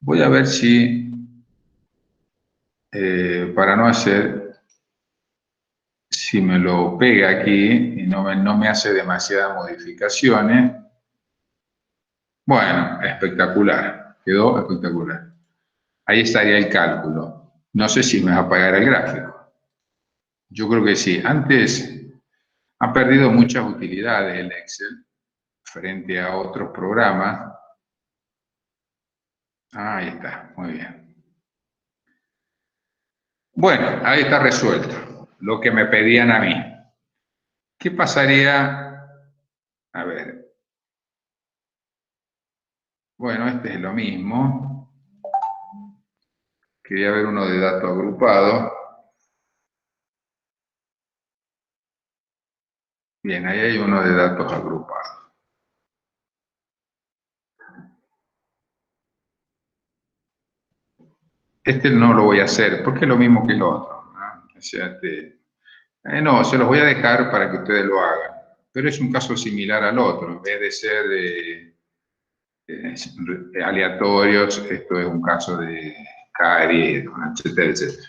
Voy a ver si, para no hacer, si me lo pega aquí y no me hace demasiadas modificaciones. Bueno, espectacular, quedó espectacular. Ahí estaría el cálculo. No sé si me va a pagar el gráfico. Yo creo que sí. Antes ha perdido muchas utilidades el Excel frente a otros programas. Ahí está, muy bien. Bueno, ahí está resuelto lo que me pedían a mí. ¿Qué pasaría? A ver. Bueno, este es lo mismo. Quería ver uno de datos agrupados. Bien, ahí hay uno de datos agrupados. Este no lo voy a hacer porque es lo mismo que el otro, ¿no? O sea, no, se los voy a dejar para que ustedes lo hagan. Pero es un caso similar al otro. En vez de ser aleatorios, esto es un caso de caries, etcétera, etcétera.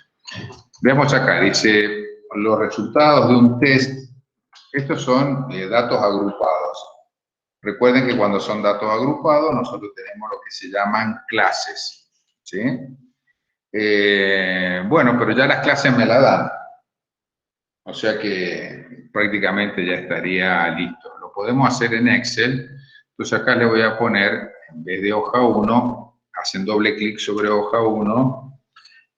Veamos acá, dice los resultados de un test. Estos son datos agrupados. Recuerden que cuando son datos agrupados, nosotros tenemos lo que se llaman clases, ¿sí? Bueno, pero ya las clases me la dan. O sea que prácticamente ya estaría listo. Lo podemos hacer en Excel. Entonces acá le voy a poner, en vez de hoja 1, hacen doble clic sobre hoja 1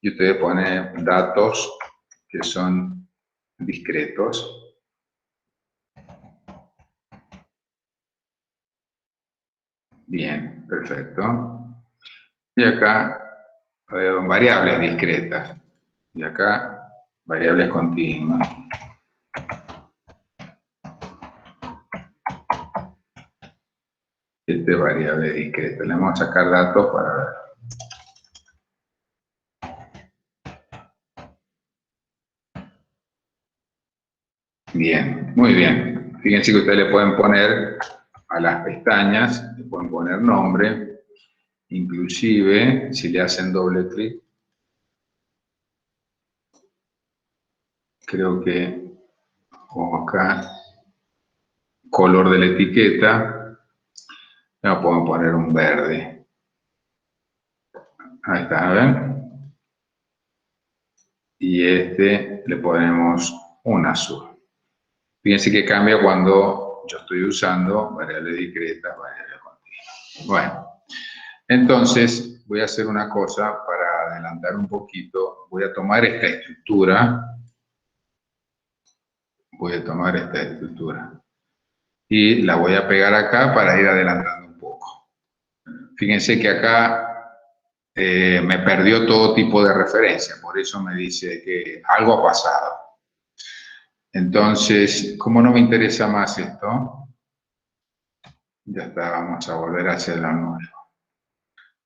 y ustedes ponen datos que son discretos. Bien, perfecto. Y acá variables discretas. Y acá variables continuas. Este es variable discreta. Le vamos a sacar datos para ver. Bien, muy bien. Fíjense que ustedes le pueden poner a las pestañas, le pueden poner nombre, inclusive si le hacen doble clic, creo que, o acá, color de la etiqueta. Le podemos poner un verde. Ahí está, ¿ven? Y este le ponemos un azul. Fíjense que cambia cuando yo estoy usando variables discretas, variables continuas. Bueno, entonces voy a hacer una cosa para adelantar un poquito. Voy a tomar esta estructura. Y la voy a pegar acá para ir adelantando un poco. Fíjense que acá me perdió todo tipo de referencia, por eso me dice que algo ha pasado. Entonces, como no me interesa más esto, ya está, vamos a volver a hacerlo nuevo.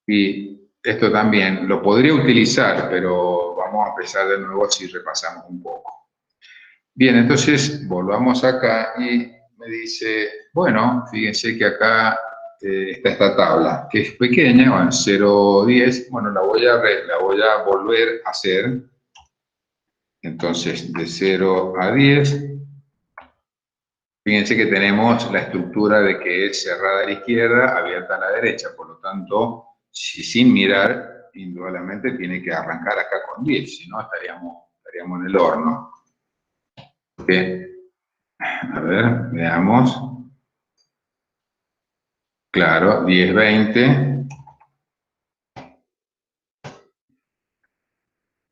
Y esto también lo podría utilizar, pero vamos a empezar de nuevo si repasamos un poco. Bien, entonces volvamos acá y me dice, bueno, fíjense que acá está esta tabla, que es pequeña, bueno, 0, 10, bueno, la voy a volver a hacer. Entonces, de 0 a 10, fíjense que tenemos la estructura de que es cerrada a la izquierda, abierta a la derecha, por lo tanto, si sin mirar, indudablemente tiene que arrancar acá con 10, si no estaríamos en el horno. ¿Okay? A ver, veamos. Claro, 10, 20.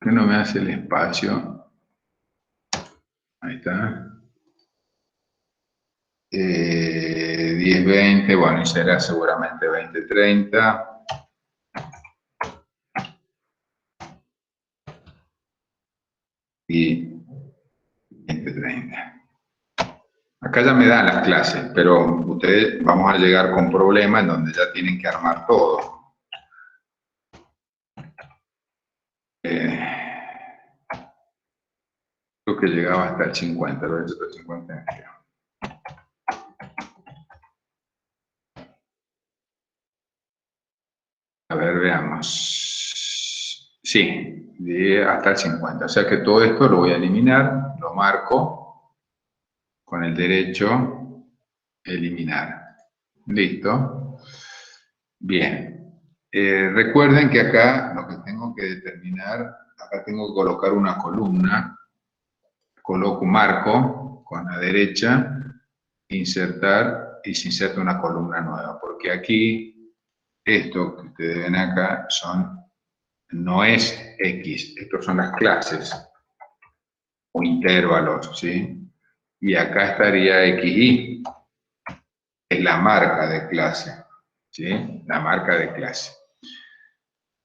¿Qué no me hace el espacio? Ahí está. 10, 20, bueno, y será seguramente 20, 30. Y 20, 30. Acá ya me dan las clases, pero ustedes vamos a llegar con problemas en donde ya tienen que armar todo. Creo que llegaba hasta el 50, lo he hecho hasta el 50. A ver, veamos. Sí, hasta el 50. O sea que todo esto lo voy a eliminar, lo marco con el derecho, eliminar. Listo. Bien. Recuerden que acá lo que tengo que determinar, acá tengo que colocar una columna. Coloco un marco con la derecha, insertar y se inserta una columna nueva, porque aquí esto que ustedes ven acá no es X, estos son las clases o intervalos, ¿sí? Y acá estaría XY, es la marca de clase, ¿sí? La marca de clase.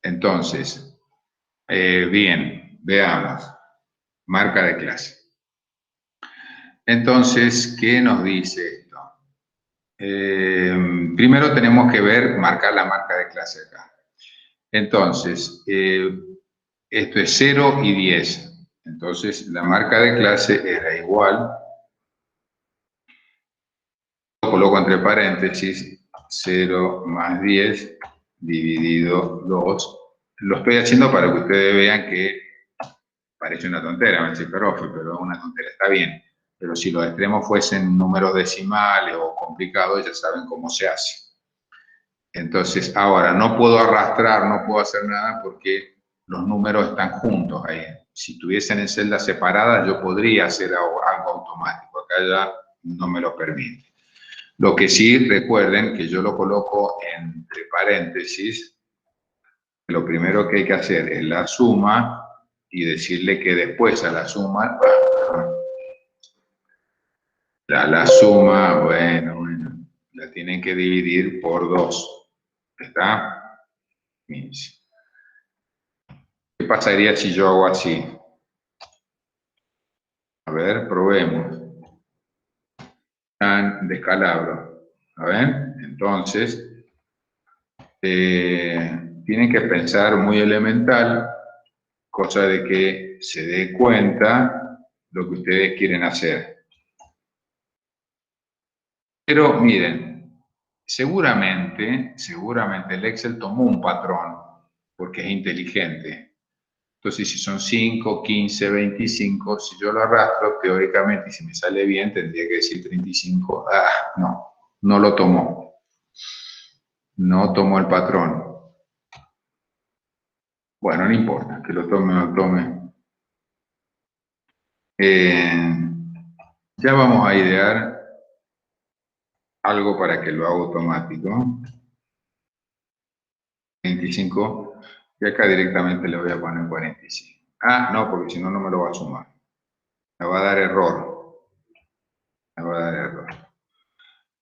Entonces, bien, veamos, marca de clase. Entonces, ¿qué nos dice esto? Primero tenemos que marcar la marca de clase acá. Entonces, esto es 0 y 10. Entonces, la marca de clase era igual. Lo coloco entre paréntesis, 0 más 10 dividido 2. Lo estoy haciendo para que ustedes vean que parece una tontera, me dice, pero es una tontera, está bien. Pero si los extremos fuesen números decimales o complicados, ya saben cómo se hace. Entonces, ahora no puedo arrastrar, no puedo hacer nada porque los números están juntos ahí. Si estuviesen en celdas separadas, yo podría hacer algo automático. Acá ya no me lo permite. Lo que sí, recuerden que yo lo coloco entre paréntesis. Lo primero que hay que hacer es la suma y decirle que después a la suma, la suma, bueno, la tienen que dividir por 2. ¿Está? ¿Qué pasaría si yo hago así? A ver, probemos. Descalabro. A ver, entonces, tienen que pensar muy elemental, cosa de que se dé cuenta lo que ustedes quieren hacer. Pero miren, seguramente el Excel tomó un patrón, porque es inteligente. Entonces, si son 5, 15, 25, si yo lo arrastro, teóricamente, y si me sale bien, tendría que decir 35. No, no lo tomó. No tomó el patrón. Bueno, no importa, que lo tome o no tome. Ya vamos a idear algo para que lo haga automático. 25, y acá directamente le voy a poner 45. No, porque si no, no me lo va a sumar. Me va a dar error. Me va a dar error.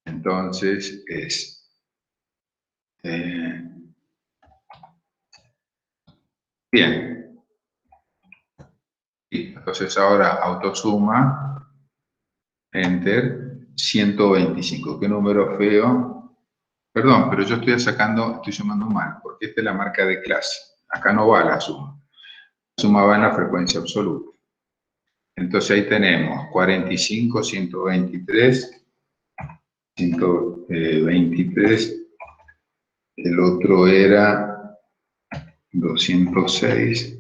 Entonces es... bien. Y entonces ahora autosuma, enter, 125. ¿Qué número feo? Perdón, pero yo estoy sumando mal, porque esta es la marca de clase. Acá no va la suma. La suma va en la frecuencia absoluta. Entonces ahí tenemos 45, 123, 123, el otro era 206,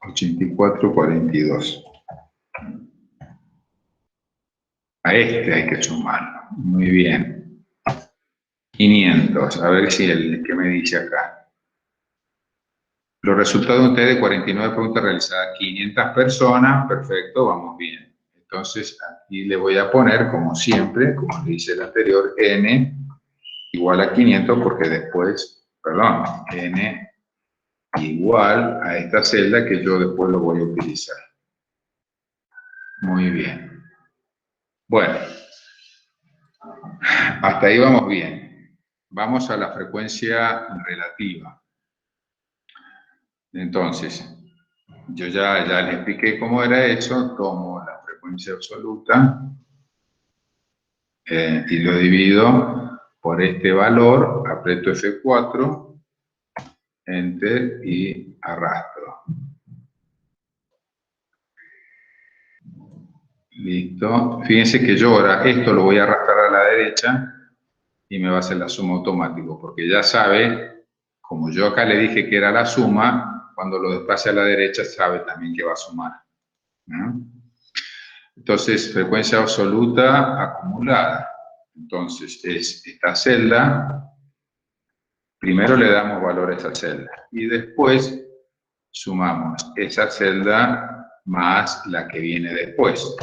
84, 42. A este hay que sumarlo. Muy bien. 500, a ver si el que me dice acá. Los resultados de ustedes, 49 preguntas realizadas, 500 personas, perfecto, vamos bien. Entonces aquí le voy a poner, como siempre, como le hice el anterior, n igual a 500, porque después, perdón, n igual a esta celda que yo después lo voy a utilizar. Muy bien. Bueno, hasta ahí vamos bien. Vamos a la frecuencia relativa. Entonces, yo ya les expliqué cómo era eso. Tomo la frecuencia absoluta y lo divido por este valor, aprieto F4, Enter y arrastro. Listo. Fíjense que yo ahora esto lo voy a arrastrar a la derecha y me va a hacer la suma automático, porque ya sabe, como yo acá le dije que era la suma, cuando lo desplace a la derecha sabe también que va a sumar, ¿no? Entonces, frecuencia absoluta acumulada. Entonces, es esta celda, primero le damos valor a esa celda y después sumamos esa celda más la que viene después.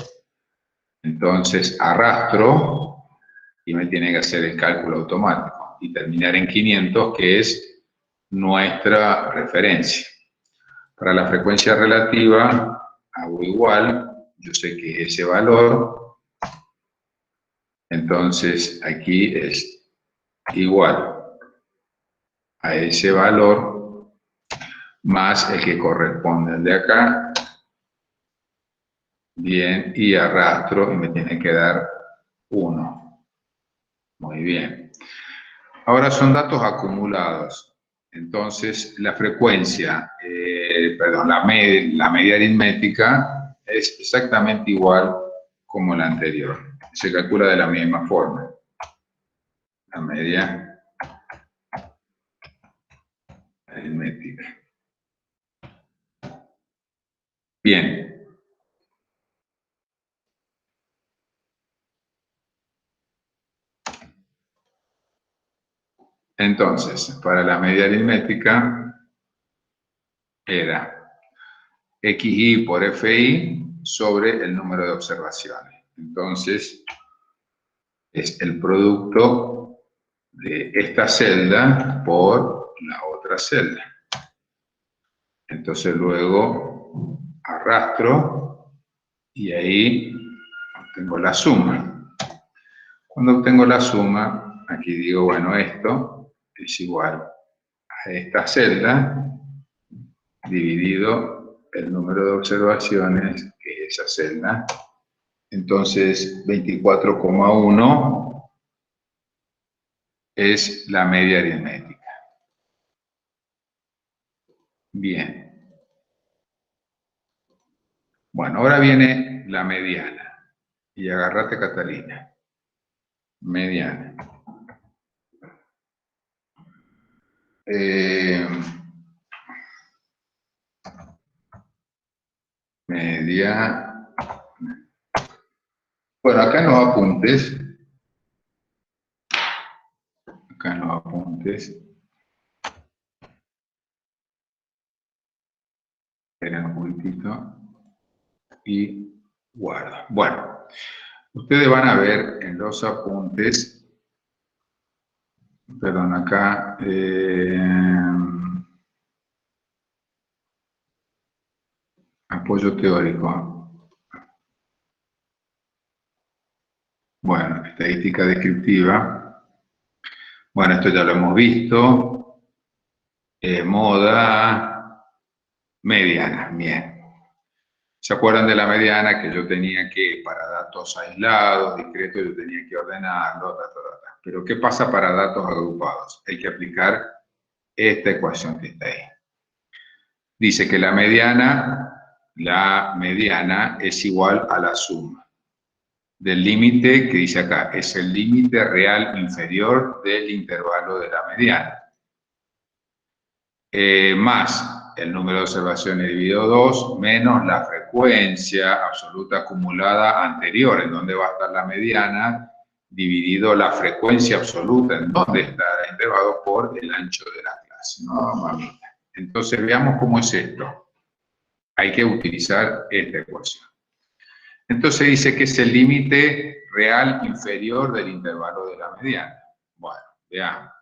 Entonces, arrastro y me tiene que hacer el cálculo automático y terminar en 500, que es nuestra referencia. Para la frecuencia relativa hago igual, yo sé que ese valor, entonces aquí es igual a ese valor más el que corresponde al de acá. Bien, y arrastro y me tiene que dar 1. Muy bien. Ahora son datos acumulados. Entonces, la frecuencia, la media aritmética es exactamente igual como la anterior. Se calcula de la misma forma. La media aritmética. Bien. Entonces, para la media aritmética era XI por FI sobre el número de observaciones. Entonces, es el producto de esta celda por la otra celda. Entonces luego arrastro y ahí obtengo la suma. Cuando obtengo la suma, aquí digo, bueno, esto es igual a esta celda dividido el número de observaciones que es esa celda. Entonces 24,1 es la media aritmética. Bien. Bueno, ahora viene la mediana. Y agárrate, Catalina. Mediana. Media. Bueno, acá en los apuntes. Acá en los apuntes. Esperen un poquitito. Y guardo. Bueno, ustedes van a ver en los apuntes. Perdón, acá. Apoyo teórico. Bueno, estadística descriptiva. Bueno, esto ya lo hemos visto. Moda mediana, bien. ¿Se acuerdan de la mediana que yo tenía que, para datos aislados, discretos, yo tenía que ordenarlo, Pero ¿qué pasa para datos agrupados? Hay que aplicar esta ecuación que está ahí. Dice que la mediana es igual a la suma del límite que dice acá, es el límite real inferior del intervalo de la mediana. Más el número de observaciones dividido 2, menos la frecuencia absoluta acumulada anterior, en donde va a estar la mediana, dividido la frecuencia absoluta, en donde está el intervalo, por el ancho de la clase. No, mamita. Entonces veamos cómo es esto. Hay que utilizar esta ecuación. Entonces dice que es el límite real inferior del intervalo de la mediana. Bueno, veamos.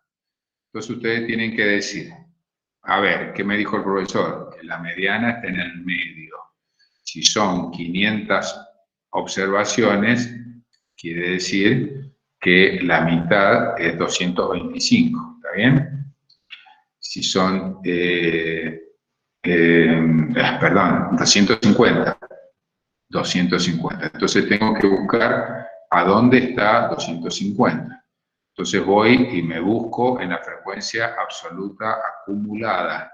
Entonces ustedes tienen que decir, a ver, ¿qué me dijo el profesor? Que la mediana está en el medio. Si son 500 observaciones, quiere decir que la mitad es 225, ¿está bien? Si son, perdón, 250. 250. Entonces tengo que buscar a dónde está 250. Entonces voy y me busco en la frecuencia absoluta acumulada.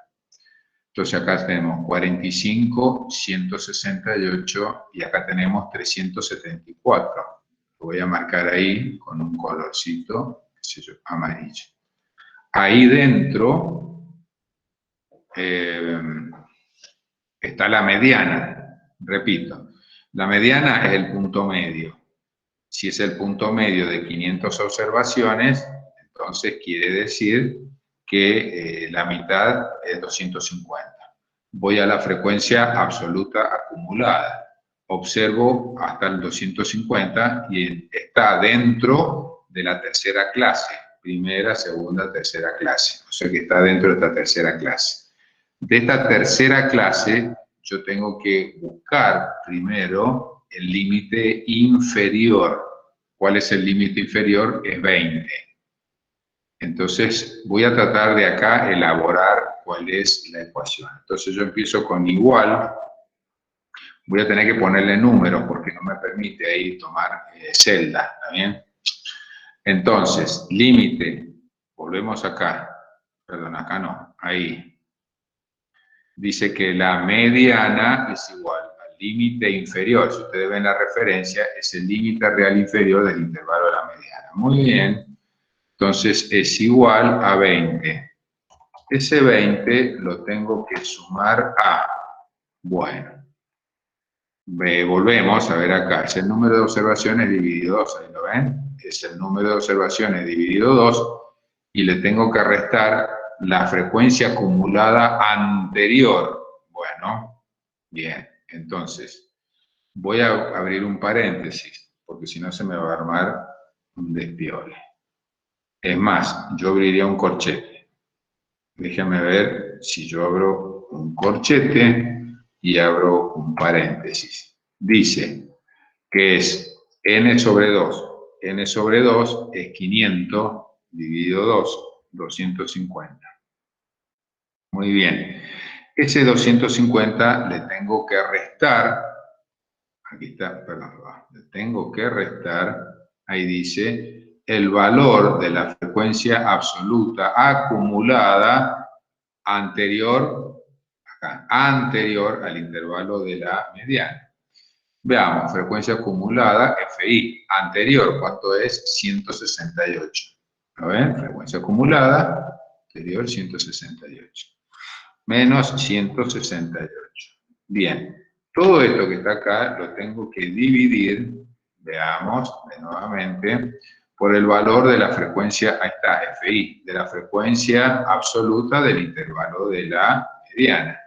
Entonces acá tenemos 45, 168 y acá tenemos 374. Lo voy a marcar ahí con un colorcito, qué sé yo, amarillo. Ahí dentro está la mediana, repito. La mediana es el punto medio. Si es el punto medio de 500 observaciones, entonces quiere decir que la mitad es 250. Voy a la frecuencia absoluta acumulada. Observo hasta el 250 y está dentro de la tercera clase. Primera, segunda, tercera clase. O sea que está dentro de esta tercera clase. De esta tercera clase, yo tengo que buscar primero el límite inferior. ¿Cuál es el límite inferior? Es 20. Entonces, voy a tratar de acá elaborar cuál es la ecuación. Entonces, yo empiezo con igual. Voy a tener que ponerle números porque no me permite ahí tomar celda, ¿está bien? Entonces, límite. Volvemos acá. Perdón, acá no. Ahí. Dice que la mediana es igual al límite inferior. Si ustedes ven la referencia, es el límite real inferior del intervalo de la mediana. Muy bien. Entonces es igual a 20. Ese 20 lo tengo que sumar a, bueno, volvemos a ver acá, es el número de observaciones dividido 2, ahí lo ven, es el número de observaciones dividido 2 y le tengo que restar la frecuencia acumulada anterior. Bueno, bien, entonces voy a abrir un paréntesis, porque si no se me va a armar un despiole. Es más, yo abriría un corchete. Déjame ver si yo abro un corchete y abro un paréntesis. Dice que es n sobre 2. N sobre 2 es 500 dividido 2, 250. Muy bien. Ese 250 le tengo que restar, aquí está, perdón, le tengo que restar, ahí dice, el valor de la frecuencia absoluta acumulada anterior al intervalo de la mediana. Veamos, frecuencia acumulada, FI, anterior, ¿cuánto es? 168. ¿Lo ven? Frecuencia acumulada, Anterior 168. Menos 168. Bien. Todo esto que está acá lo tengo que dividir, veamos de nuevamente, por el valor de la frecuencia, ahí está, FI, de la frecuencia absoluta del intervalo de la mediana.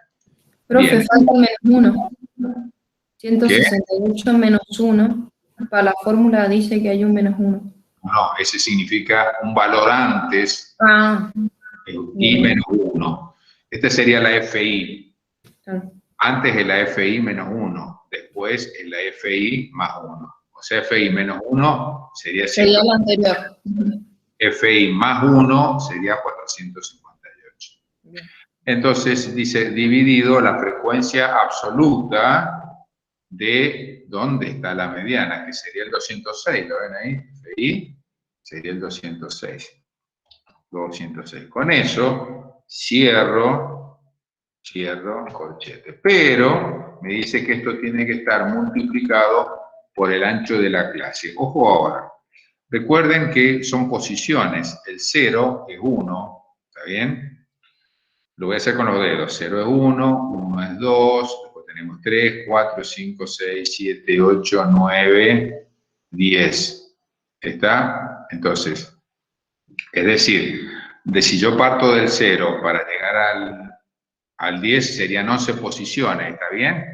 Profe, Bien. falta menos 1. ¿Qué? 168 menos 1. Para la fórmula dice que hay un menos 1. No, ese significa un valor antes, I menos 1. Esta sería la FI. Claro. Antes es la FI menos 1, después es la FI más 1. O sea, FI menos 1 sería la anterior. FI más 1 sería 458. Bien. Entonces dice dividido la frecuencia absoluta de dónde está la mediana, que sería el 206, ¿lo ven ahí? FI sería el 206. 206. Con eso cierro corchete. Pero me dice que esto tiene que estar multiplicado por el ancho de la clase. Ojo ahora. Recuerden que son posiciones. El 0 es 1. ¿Está bien? Lo voy a hacer con los dedos. 0 es 1, 1 es 2, después tenemos 3, 4, 5, 6, 7, 8, 9, 10. ¿Está? Entonces, es decir, de si yo parto del 0 para llegar al 10 serían 11 posiciones, ¿está bien?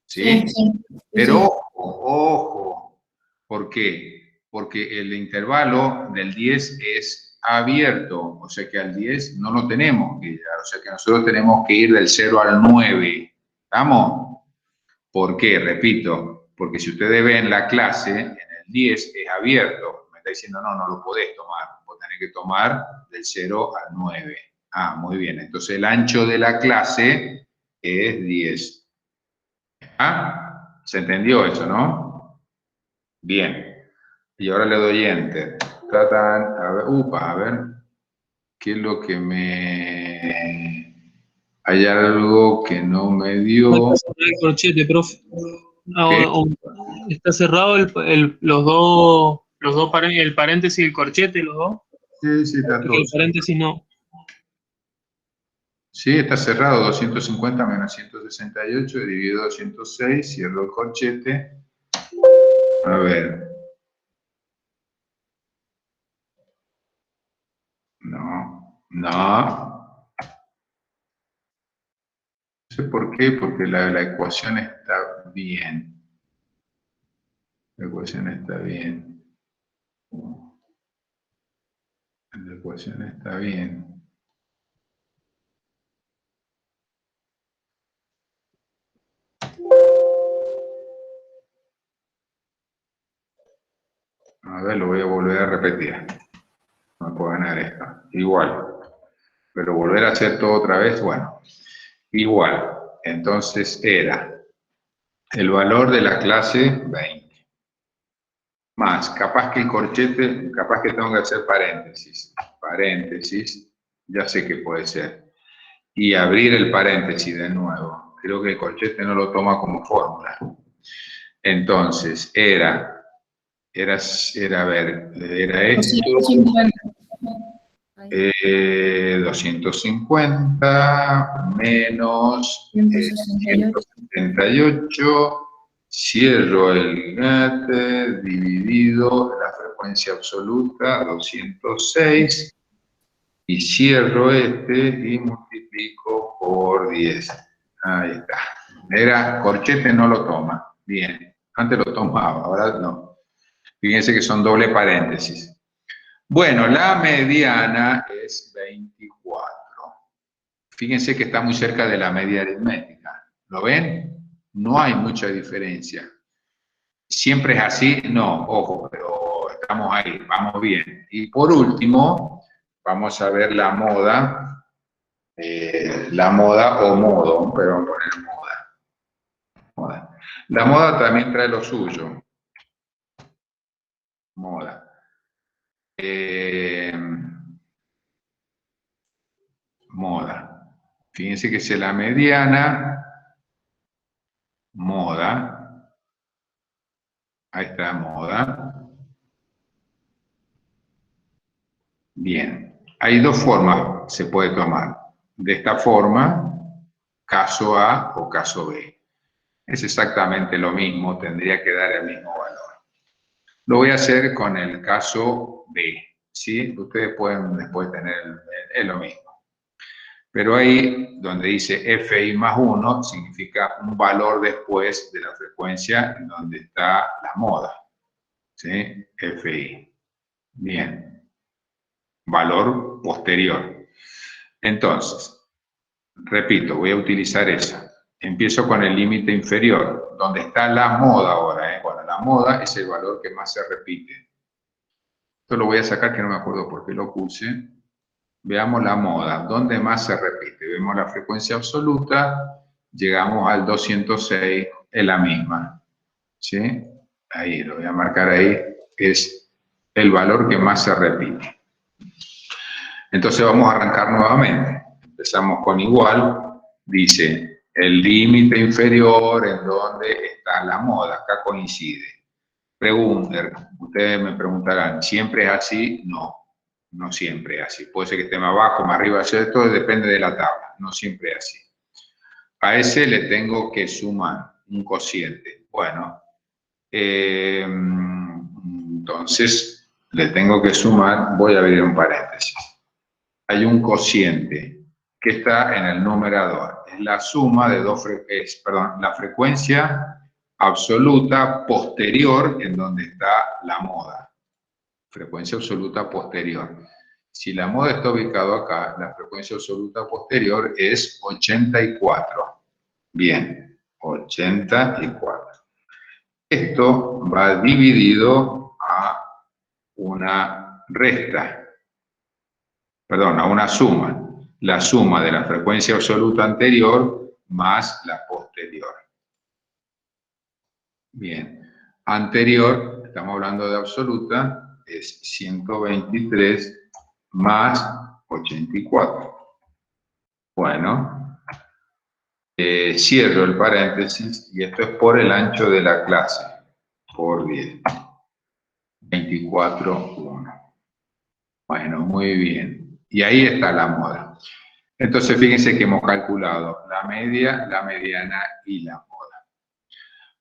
¿Sí? Sí. Pero ojo, ¿por qué? Porque el intervalo del 10 es abierto, o sea que al 10 no lo tenemos que llegar, o sea que nosotros tenemos que ir del 0 al 9, ¿estamos? ¿Por qué? Repito, porque si ustedes ven la clase, en el 10 es abierto, me está diciendo no lo podés tomar, vos tenés que tomar del 0 al 9. Ah, muy bien. Entonces el ancho de la clase es 10. ¿Ah? ¿Se entendió eso, no? Bien. Y ahora le doy Enter. Tratan, a ver, a ver, ¿qué es lo que me... Hay algo que no me dio... Está cerrado el corchete, profe. ¿Qué? Está cerrado el paréntesis y el corchete, los dos. Sí, está todo. Porque el paréntesis no. Sí, está cerrado, 250 menos 168, dividido 206, cierro el corchete. A ver. No sé por qué, porque la ecuación está bien. La ecuación está bien. La ecuación está bien. A ver, lo voy a volver a repetir. No puedo ganar esto. Igual. Pero volver a hacer todo otra vez, bueno. Igual. Entonces era el valor de la clase 20. Más, capaz que el corchete, capaz que tengo que hacer paréntesis. Paréntesis, ya sé que puede ser. Y abrir el paréntesis de nuevo. Creo que el corchete no lo toma como fórmula. Entonces, era a ver, era esto. 250 menos 178. Cierro el gate, dividido la frecuencia absoluta, 206. Y cierro este y multiplico por 10. Ahí está. Era corchete, no lo toma. Bien. Antes lo tomaba, ahora no. Fíjense que son doble paréntesis. Bueno, la mediana es 24. Fíjense que está muy cerca de la media aritmética. ¿Lo ven? No hay mucha diferencia. ¿Siempre es así? No, ojo, pero estamos ahí, vamos bien. Y por último, vamos a ver la moda. La moda o modo, pero vamos a poner moda. La moda también trae lo suyo. Moda. Moda. Fíjense que es la mediana, moda. Ahí está, moda. Bien. Hay dos formas se puede tomar. De esta forma, caso A o caso B. Es exactamente lo mismo, tendría que dar el mismo valor. Lo voy a hacer con el caso B, ¿sí? Ustedes pueden después tener, es lo mismo. Pero ahí, donde dice FI más 1, significa un valor después de la frecuencia en donde está la moda, ¿sí? FI. Bien. Valor posterior. Entonces, repito, voy a utilizar esa. Empiezo con el límite inferior, donde está la moda ahora. Bueno, la moda es el valor que más se repite. Esto lo voy a sacar, que no me acuerdo por qué lo puse. Veamos la moda, ¿dónde más se repite? Vemos la frecuencia absoluta, llegamos al 206, es la misma. ¿Sí? Ahí, lo voy a marcar ahí, es el valor que más se repite. Entonces vamos a arrancar nuevamente. Empezamos con igual, dice el límite inferior en donde está la moda, acá coincide. Pregunta, ustedes me preguntarán, ¿siempre es así? No, no siempre es así. Puede ser que esté más abajo, más arriba, todo depende de la tabla, no siempre es así. A ese le tengo que sumar un cociente. Bueno, entonces le tengo que sumar, voy a abrir un paréntesis. Hay un cociente que está en el numerador. Es la suma de la frecuencia absoluta posterior en donde está la moda. Frecuencia absoluta posterior. Si la moda está ubicada acá, la frecuencia absoluta posterior es 84. Bien, 84. Esto va dividido a una resta. Perdón, a una suma. La suma de la frecuencia absoluta anterior más la posterior. Bien. Anterior, estamos hablando de absoluta, es 123 más 84. Bueno, cierro el paréntesis y esto es por el ancho de la clase, por 10. 24,1. Bueno, muy bien. Y ahí está la moda. Entonces, fíjense que hemos calculado la media, la mediana y la moda.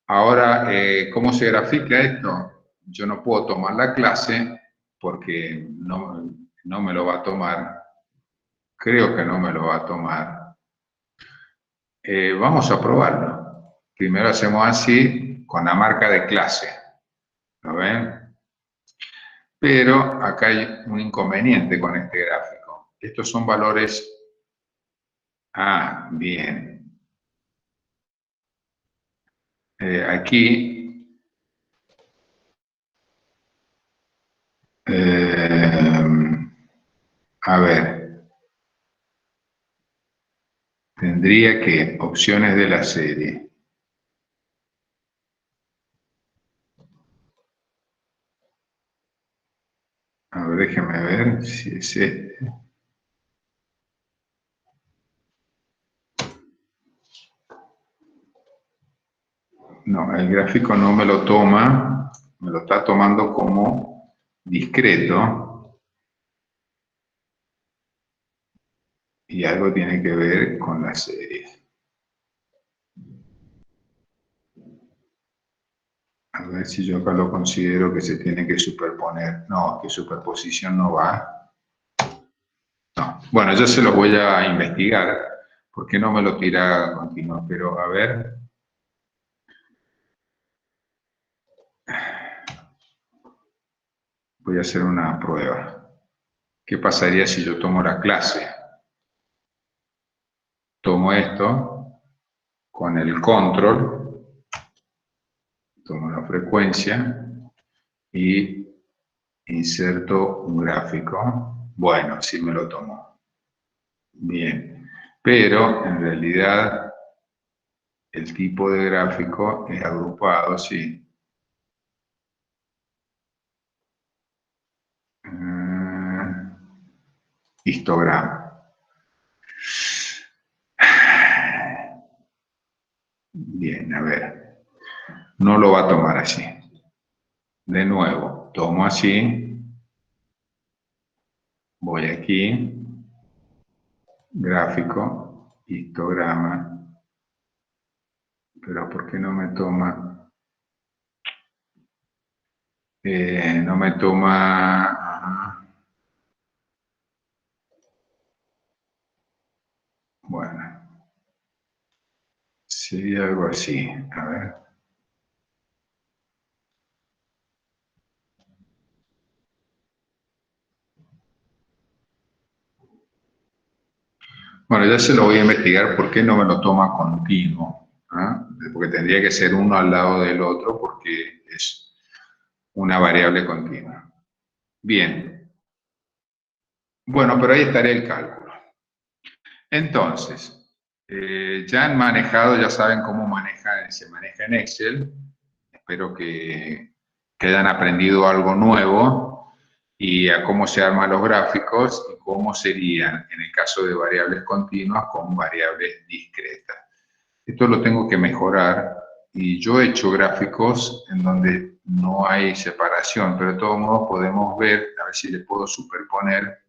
Ahora, ¿cómo se grafica esto? Yo no puedo tomar la clase porque no me lo va a tomar. Creo que no me lo va a tomar. Vamos a probarlo. Primero hacemos así, con la marca de clase. ¿Lo ven? Pero acá hay un inconveniente con este gráfico. Estos son valores... Ah, bien. Aquí... a ver. Tendría que... Opciones de la serie. A ver, déjenme ver si es este. No, el gráfico no me lo toma, me lo está tomando como discreto. Y algo tiene que ver con la serie. A ver si yo acá lo considero que se tiene que superponer. No, que superposición no va. No. Bueno, yo se lo voy a investigar, porque no me lo tira continuo, pero a ver. Voy a hacer una prueba. ¿Qué pasaría si yo tomo la clase? Tomo esto con el control, tomo la frecuencia y inserto un gráfico. Bueno, sí me lo tomo. Bien, pero en realidad el tipo de gráfico es agrupado, sí. Histograma. Bien, a ver. No lo va a tomar así. De nuevo, tomo así. Voy aquí, gráfico, histograma, pero ¿por qué no me toma? No me toma... Ajá. Bueno, sería algo así, a ver. Bueno, ya se lo voy a investigar por qué no me lo toma continuo, ¿ah? Porque tendría que ser uno al lado del otro porque es una variable continua. Bien. Bueno, pero ahí estaría el cálculo. Entonces, ya han manejado, ya saben cómo se maneja en Excel. Espero que hayan aprendido algo nuevo y a cómo se arman los gráficos y cómo serían, en el caso de variables continuas, con variables discretas. Esto lo tengo que mejorar y yo he hecho gráficos en donde no hay separación, pero de todos modos podemos ver, a ver si le puedo superponer,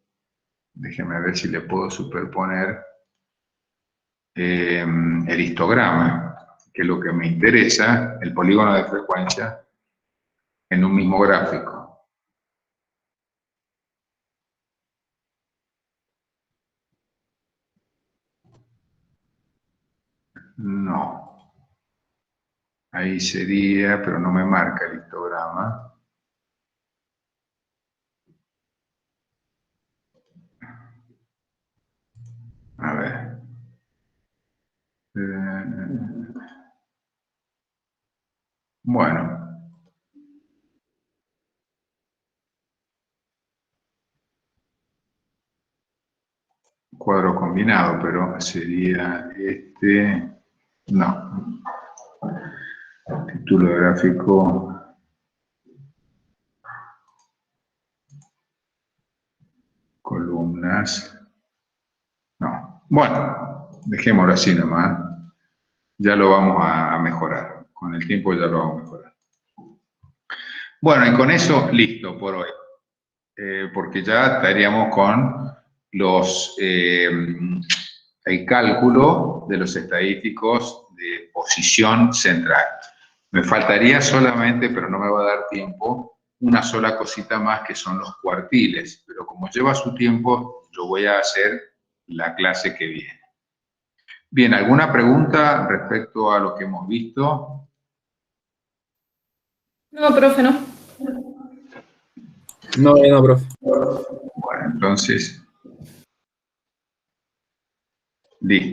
déjenme ver si le puedo superponer el histograma, que es lo que me interesa, el polígono de frecuencia, en un mismo gráfico. No. Ahí sería, pero no me marca el histograma. A ver. Bueno. Cuadro combinado, pero sería este. No. Título gráfico. Columnas. No. Bueno, dejémoslo así nomás. Ya lo vamos a mejorar. Con el tiempo ya lo vamos a mejorar. Bueno, y con eso, listo por hoy. Porque ya estaríamos con el cálculo de los estadísticos de posición central. Me faltaría solamente, pero no me va a dar tiempo, una sola cosita más que son los cuartiles. Pero como lleva su tiempo, yo voy a hacer la clase que viene. Bien, ¿alguna pregunta respecto a lo que hemos visto? No, profe, no. No, profe. Bueno, entonces, listo.